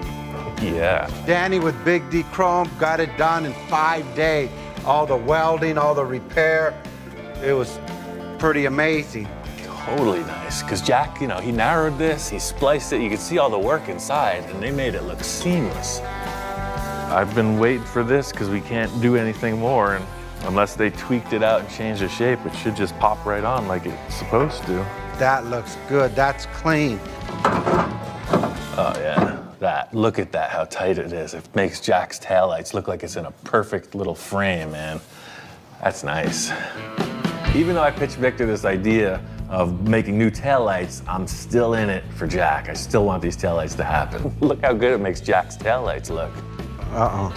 Speaker 3: Yeah.
Speaker 4: Danny with Big D Chrome got it done in 5 days. All the welding, all the repair. It was pretty amazing.
Speaker 3: Totally nice, because Jack, you know, he narrowed this, he spliced it, you could see all the work inside, and they made it look seamless. I've been waiting for this because we can't do anything more, and unless they tweaked it out and changed the shape, it should just pop right on like it's supposed to.
Speaker 4: That looks good. That's clean.
Speaker 3: Oh yeah, that. Look at that, how tight it is. It makes Jack's taillights look like it's in a perfect little frame, man. That's nice. Even though I pitched Victor this idea of making new taillights, I'm still in it for Jack. I still want these taillights to happen. Look how good it makes Jack's taillights look.
Speaker 4: Uh-oh.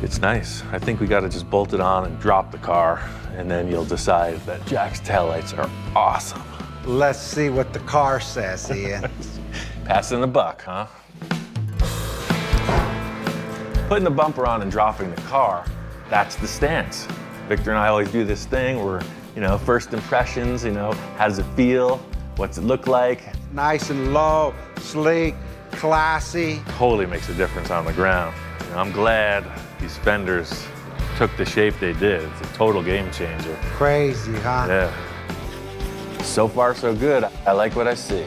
Speaker 3: It's nice. I think we gotta just bolt it on and drop the car, and then you'll decide that Jack's taillights are awesome.
Speaker 4: Let's see what the car says, Ian.
Speaker 3: Passing the buck, huh? Putting the bumper on and dropping the car, that's the stance. Victor and I always do this thing where, you know, first impressions, you know, how does it feel? What's it look like?
Speaker 4: Nice and low, sleek, classy.
Speaker 3: Totally makes a difference on the ground. You know, I'm glad these fenders took the shape they did. It's a total game changer.
Speaker 4: Crazy, huh?
Speaker 3: Yeah. So far, so good. I like what I see.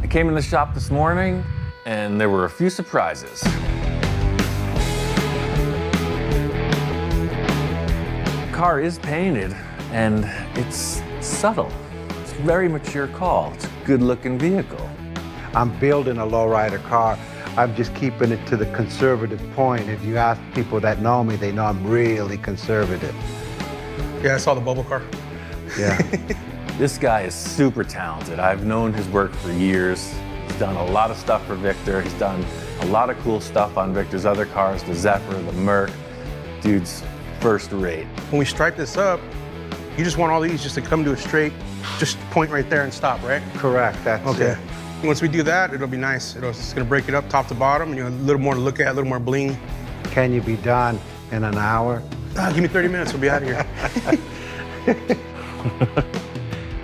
Speaker 3: I came in the shop this morning, and there were a few surprises. The car is painted, and it's subtle. It's a very mature call. It's a good-looking vehicle.
Speaker 4: I'm building a lowrider car. I'm just keeping it to the conservative point. If you ask people that know me, they know I'm really conservative.
Speaker 6: Yeah, I saw the bubble car.
Speaker 4: Yeah.
Speaker 3: This guy is super talented. I've known his work for years. He's done a lot of stuff for Victor. He's done a lot of cool stuff on Victor's other cars, the Zephyr, the Merc. Dude's first rate.
Speaker 6: When we stripe this up, you just want all these just to come to a straight, just point right there and stop, right?
Speaker 4: Correct, that's
Speaker 6: Okay.
Speaker 4: it.
Speaker 6: Once we do that, it'll be nice. It's gonna break it up top to bottom, and you know, a little more to look at, a little more bling.
Speaker 4: Can you be done in an hour?
Speaker 6: Give me 30 minutes, we'll be out of here.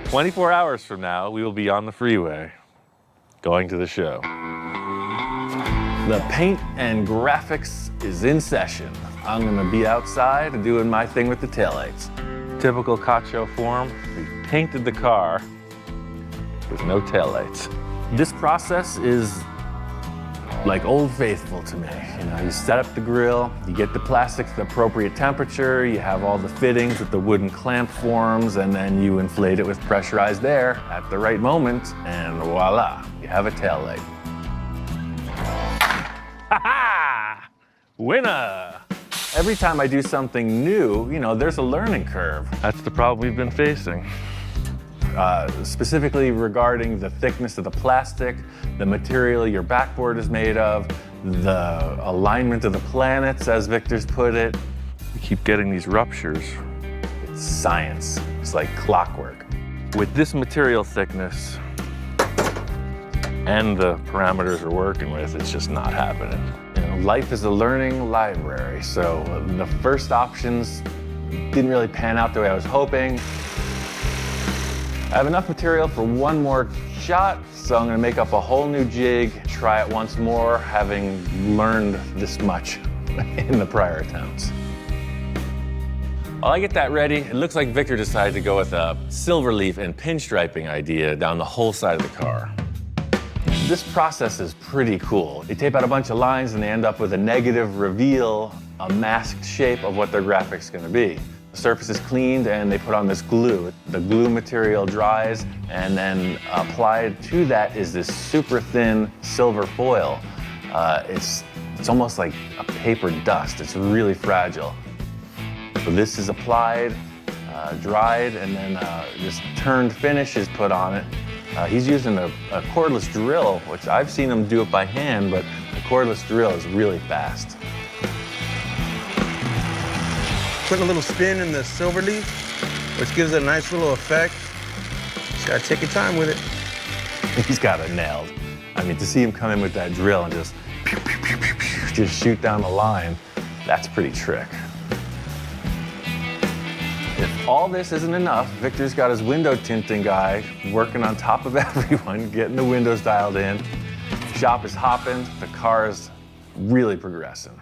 Speaker 3: 24 hours from now, we will be on the freeway, going to the show. The paint and graphics is in session. I'm gonna be outside and doing my thing with the taillights. Typical Cacho form, we painted the car with no taillights. This process is like Old Faithful to me. You know, you set up the grill, you get the plastic to the appropriate temperature, you have all the fittings with the wooden clamp forms, and then you inflate it with pressurized air at the right moment, and voila, you have a taillight. Ha-ha! Winner! Every time I do something new, you know, there's a learning curve. That's the problem we've been facing. Specifically regarding the thickness of the plastic, the material your backboard is made of, the alignment of the planets, as Victor's put it. We keep getting these ruptures. It's science. It's like clockwork. With this material thickness and the parameters we're working with, it's just not happening. You know, life is a learning library, so the first options didn't really pan out the way I was hoping. I have enough material for one more shot, so I'm gonna make up a whole new jig, try it once more, having learned this much in the prior attempts. While I get that ready, it looks like Victor decided to go with a silver leaf and pinstriping idea down the whole side of the car. This process is pretty cool. They tape out a bunch of lines and they end up with a negative reveal, a masked shape of what their graphic's gonna be. The surface is cleaned and they put on this glue. The glue material dries, and then applied to that is this super thin silver foil. It's almost like a paper dust. It's really fragile. So this is applied, dried, and then this turned finish is put on it. He's using a cordless drill, which I've seen him do it by hand, but the cordless drill is really fast.
Speaker 6: Putting a little spin in the silver leaf, which gives it a nice little effect. Just gotta take your time with it.
Speaker 3: He's got it nailed. I mean, to see him come in with that drill and just pew, pew, pew, pew, pew, just shoot down the line, that's pretty trick. If all this isn't enough, Victor's got his window tinting guy working on top of everyone, getting the windows dialed in. The shop is hopping, the car is really progressing.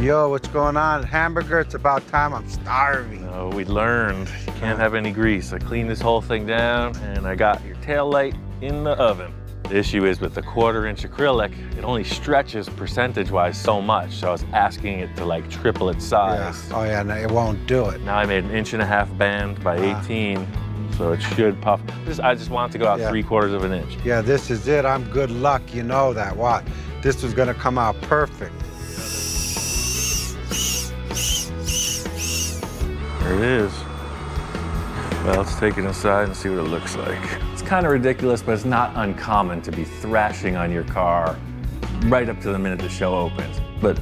Speaker 4: Yo, what's going on? Hamburger, it's about time. I'm starving.
Speaker 3: Oh, we learned you can't have any grease. I cleaned this whole thing down and I got your tail light in the oven. The issue is with the 1/4-inch acrylic, it only stretches percentage-wise so much. So I was asking it to like triple its size.
Speaker 4: Yeah. Oh yeah, no, it won't do it.
Speaker 3: Now I made an 1.5-inch band by 18, so it should puff. I just want it to go out 3/4 of an inch.
Speaker 4: Yeah, this is it. I'm good luck, you know that. What? This was gonna come out perfect.
Speaker 3: There it is. Well, let's take it inside and see what it looks like. It's kind of ridiculous, but it's not uncommon to be thrashing on your car right up to the minute the show opens. But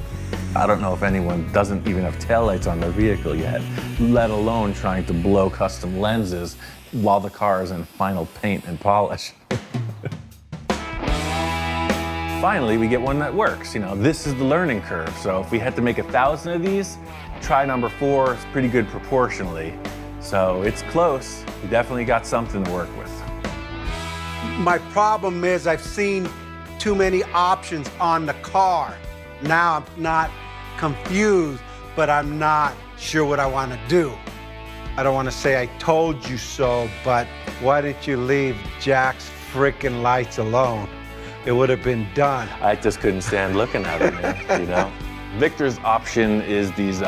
Speaker 3: I don't know if anyone doesn't even have taillights on their vehicle yet, let alone trying to blow custom lenses while the car is in final paint and polish. Finally, we get one that works. You know, this is the learning curve. So if we had to make 1,000 of these, try number 4 is pretty good proportionally. So it's close. We definitely got something to work with.
Speaker 4: My problem is I've seen too many options on the car. Now I'm not confused, but I'm not sure what I want to do. I don't want to say I told you so, but why didn't you leave Jack's freaking lights alone? It would have been done.
Speaker 3: I just couldn't stand looking at it, man, you know? Victor's option is these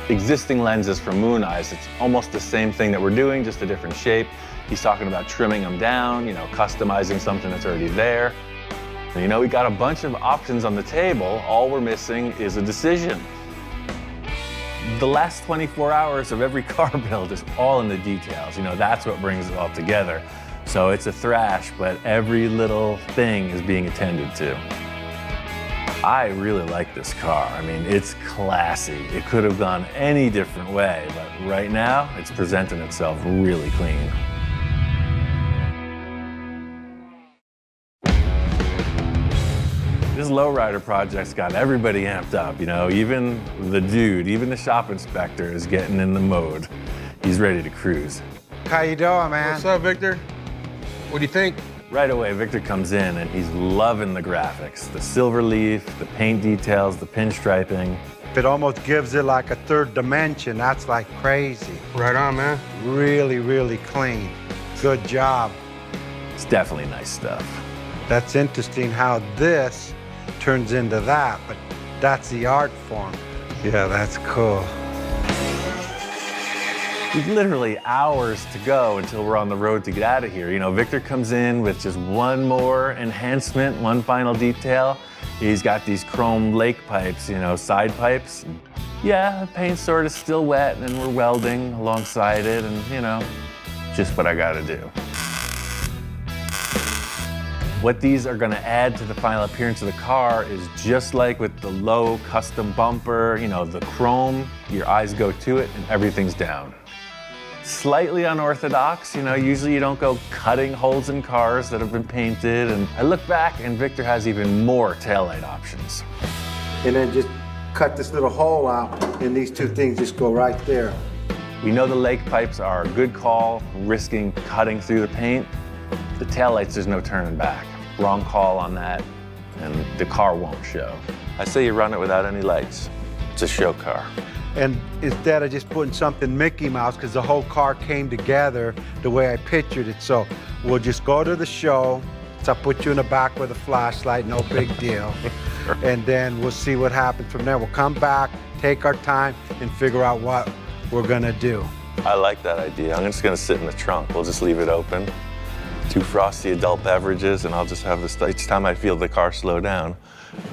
Speaker 3: existing lenses from Moon Eyes. It's almost the same thing that we're doing, just a different shape. He's talking about trimming them down, you know, customizing something that's already there. And, you know, we got a bunch of options on the table. All we're missing is a decision. The last 24 hours of every car build is all in the details. You know, that's what brings it all together. So it's a thrash, but every little thing is being attended to. I really like this car. I mean, it's classy. It could have gone any different way, but right now, it's presenting itself really clean. This lowrider project's got everybody amped up, you know, even the dude, even the shop inspector is getting in the mode. He's ready to cruise.
Speaker 4: How you doing, man?
Speaker 6: What's up, Victor? What do you think?
Speaker 3: Right away, Victor comes in and he's loving the graphics, the silver leaf, the paint details, the pinstriping.
Speaker 4: It almost gives it like a third dimension. That's like crazy.
Speaker 6: Right on, man.
Speaker 4: Really, really clean. Good job.
Speaker 3: It's definitely nice stuff.
Speaker 4: That's interesting how this turns into that, but that's the art form. Yeah, that's cool.
Speaker 3: We've literally hours to go until we're on the road to get out of here. You know, Victor comes in with just one more enhancement, one final detail. He's got these chrome lake pipes, you know, side pipes. Yeah, the paint's sort of still wet and we're welding alongside it and, you know, just what I gotta do. What these are gonna add to the final appearance of the car is just like with the low custom bumper, you know, the chrome, your eyes go to it and everything's down. Slightly unorthodox, you know, usually you don't go cutting holes in cars that have been painted, and I look back and Victor has even more taillight options.
Speaker 4: And then just cut this little hole out, and these two things just go right there.
Speaker 3: We know the lake pipes are a good call, risking cutting through the paint. The taillights, there's no turning back. Wrong call on that, and the car won't show. I say you run it without any lights. It's a show car.
Speaker 4: And instead of just putting something Mickey Mouse, because the whole car came together the way I pictured it. So we'll just go to the show. So I'll put you in the back with a flashlight, no big deal. And then we'll see what happens from there. We'll come back, take our time, and figure out what we're gonna do.
Speaker 3: I like that idea. I'm just gonna sit in the trunk. We'll just leave it open. 2 frosty adult beverages, and I'll just have this, each time I feel the car slow down,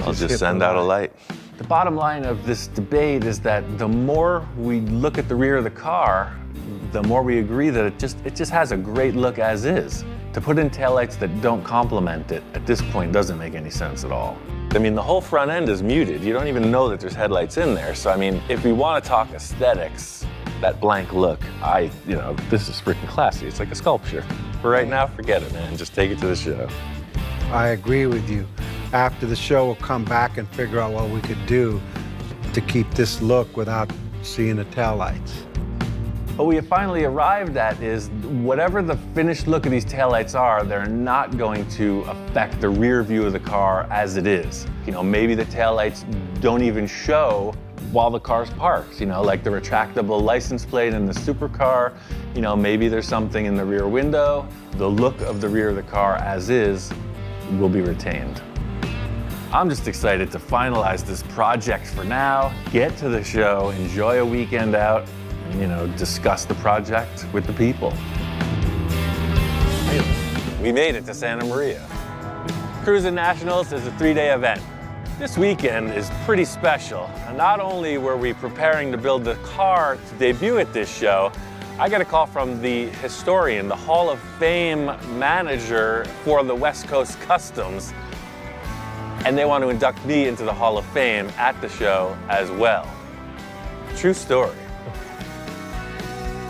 Speaker 3: I'll just send out a light. The bottom line of this debate is that the more we look at the rear of the car, the more we agree that it just has a great look as is. To put in taillights that don't complement it at this point doesn't make any sense at all. I mean, the whole front end is muted. You don't even know that there's headlights in there. So, I mean, if we want to talk aesthetics, that blank look, you know, this is freaking classy. It's like a sculpture. For right now, forget it, man. Just take it to the show.
Speaker 4: I agree with you. After the show, we'll come back and figure out what we could do to keep this look without seeing the taillights.
Speaker 3: What we have finally arrived at is whatever the finished look of these taillights are, they're not going to affect the rear view of the car as it is. You know, maybe the taillights don't even show while the car's parked, you know, like the retractable license plate in the supercar. You know, maybe there's something in the rear window. The look of the rear of the car as is will be retained. I'm just excited to finalize this project for now, get to the show, enjoy a weekend out, and, you know, discuss the project with the people. We made it to Santa Maria. Cruising Nationals is a 3-day event. This weekend is pretty special. And not only were we preparing to build the car to debut at this show, I got a call from the historian, the Hall of Fame manager for the West Coast Customs, and they want to induct me into the Hall of Fame at the show as well. True story.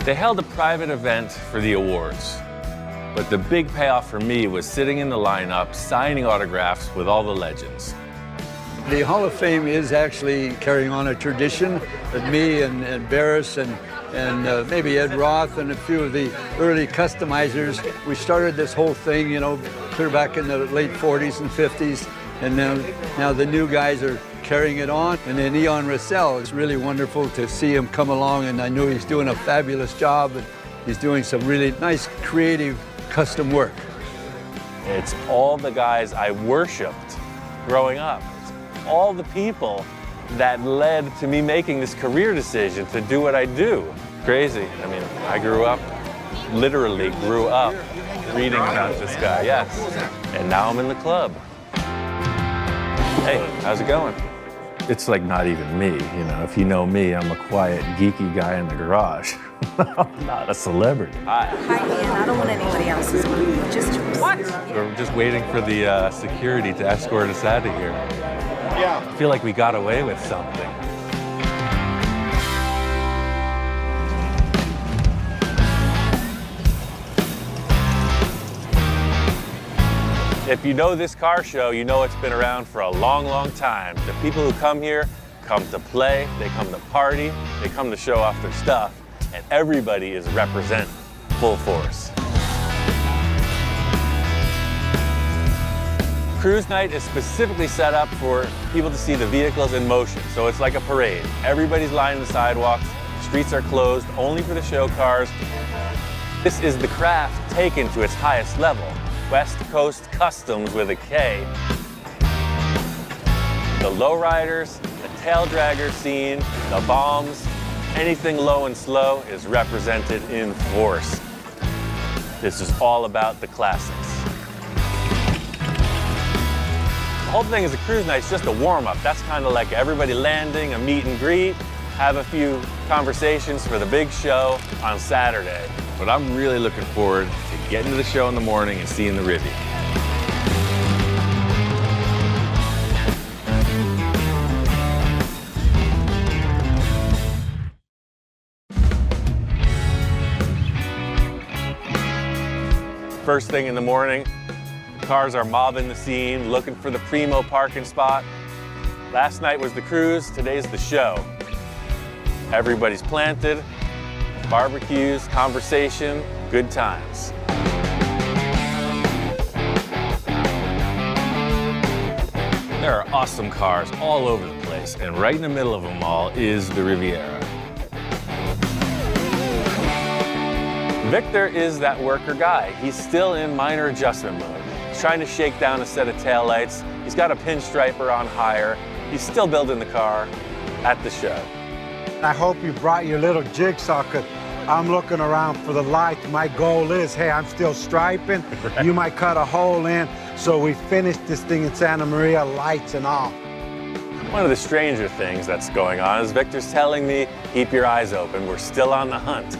Speaker 3: They held a private event for the awards, but the big payoff for me was sitting in the lineup, signing autographs with all the legends.
Speaker 7: The Hall of Fame is actually carrying on a tradition that me and Barris and maybe Ed Roth and a few of the early customizers, we started this whole thing, you know, clear back in the late 40s and 50s. And now the new guys are carrying it on. And then Eon Russell, it's really wonderful to see him come along, and I know he's doing a fabulous job, and he's doing some really nice, creative, custom work.
Speaker 3: It's all the guys I worshiped growing up. It's all the people that led to me making this career decision to do what I do. Crazy. I mean, I literally grew up reading about this guy, yes. And now I'm in the club. Hey, how's it going? It's like not even me, you know. If you know me, I'm a quiet, geeky guy in the garage. I'm not a celebrity.
Speaker 8: Hi, man. I don't want anybody else's money. Just yours.
Speaker 3: What? We're just waiting for the security to escort us out of here. Yeah. I feel like we got away with something. If you know this car show, you know it's been around for a long, long time. The people who come here come to play, they come to party, they come to show off their stuff, and everybody is represented full force. Cruise night is specifically set up for people to see the vehicles in motion, so it's like a parade. Everybody's lining the sidewalks, streets are closed only for the show cars. This is the craft taken to its highest level. West Coast Customs with a K. The lowriders, the tail dragger scene, the bombs, anything low and slow is represented in force. This is all about the classics. The whole thing is a cruise night, it's just a warm-up. That's kind of like everybody landing, a meet and greet, have a few conversations for the big show on Saturday. But I'm really looking forward to getting to the show in the morning and seeing the Riviera. First thing in the morning, the cars are mobbing the scene, looking for the primo parking spot. Last night was the cruise, today's the show. Everybody's planted, barbecues, conversation, good times. There are awesome cars all over the place, and right in the middle of them all is the Riviera. Victor is that worker guy. He's still in minor adjustment mode. He's trying to shake down a set of taillights. He's got a pinstriper on hire. He's still building the car at the show.
Speaker 4: I hope you brought your little jigsaw, because I'm looking around for the lights. My goal is, hey, I'm still striping. Right. You might cut a hole in, so we finish this thing in Santa Maria, lights and all.
Speaker 3: One of the stranger things that's going on is Victor's telling me, keep your eyes open, we're still on the hunt.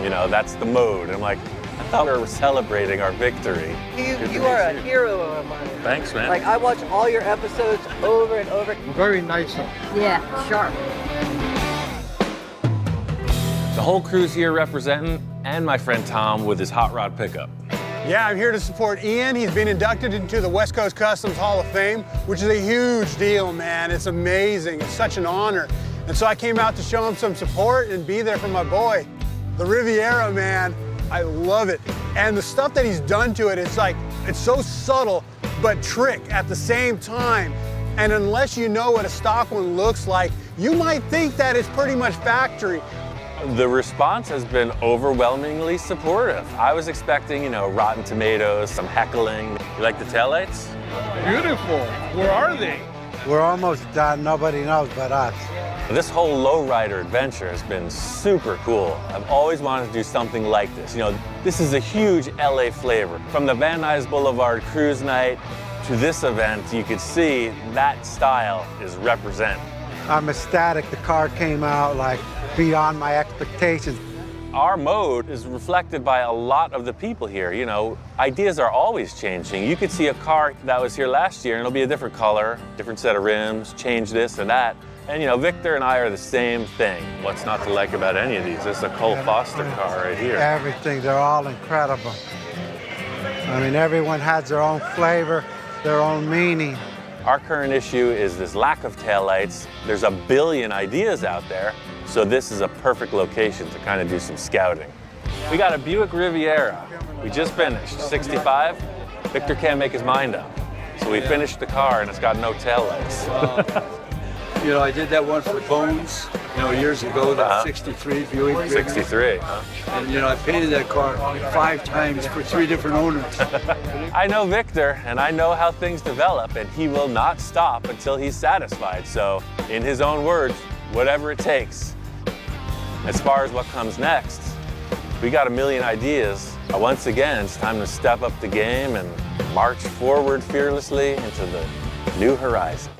Speaker 3: You know, that's the mode. I'm like, I thought we were celebrating our victory.
Speaker 9: You are a hero of mine.
Speaker 3: Thanks, man.
Speaker 9: Like, I watch all your episodes over and over.
Speaker 6: Very nice.
Speaker 8: Yeah, sharp.
Speaker 3: The whole crew's here representing, and my friend Tom with his hot rod pickup.
Speaker 10: Yeah, I'm here to support Ian. He's been inducted into the West Coast Customs Hall of Fame, which is a huge deal, man. It's amazing. It's such an honor. And so I came out to show him some support and be there for my boy. The Riviera, man, I love it. And the stuff that he's done to it, it's like, it's so subtle, but trick at the same time. And unless you know what a stock one looks like, you might think that it's pretty much factory.
Speaker 3: The response has been overwhelmingly supportive. I was expecting, you know, rotten tomatoes, some heckling. You like the taillights?
Speaker 6: Beautiful. Where are they?
Speaker 4: We're almost done. Nobody knows but us.
Speaker 3: This whole lowrider adventure has been super cool. I've always wanted to do something like this. You know, this is a huge LA flavor. From the Van Nuys Boulevard cruise night to this event, you could see that style is represented.
Speaker 4: I'm ecstatic. The car came out like beyond my expectations.
Speaker 3: Our mode is reflected by a lot of the people here. You know, ideas are always changing. You could see a car that was here last year and it'll be a different color, different set of rims, change this and that. And you know, Victor and I are the same thing. What's not to like about any of these? This is a Cole Foster car right here.
Speaker 4: Everything, they're all incredible. I mean, everyone has their own flavor, their own meaning.
Speaker 3: Our current issue is this lack of taillights. There's a billion ideas out there, so this is a perfect location to kind of do some scouting. We got a Buick Riviera. We just finished, 65. Victor can't make his mind up. So we finished the car and it's got no taillights.
Speaker 7: You know, I did that one for Bones, you know, years ago, that 63 Buick Riviera.
Speaker 3: 63, huh?
Speaker 7: And, you know, I painted that car 5 times for 3 different owners.
Speaker 3: I know Victor, and I know how things develop, and he will not stop until he's satisfied. So, in his own words, whatever it takes. As far as what comes next, we got a million ideas. Once again, it's time to step up the game and march forward fearlessly into the new horizon.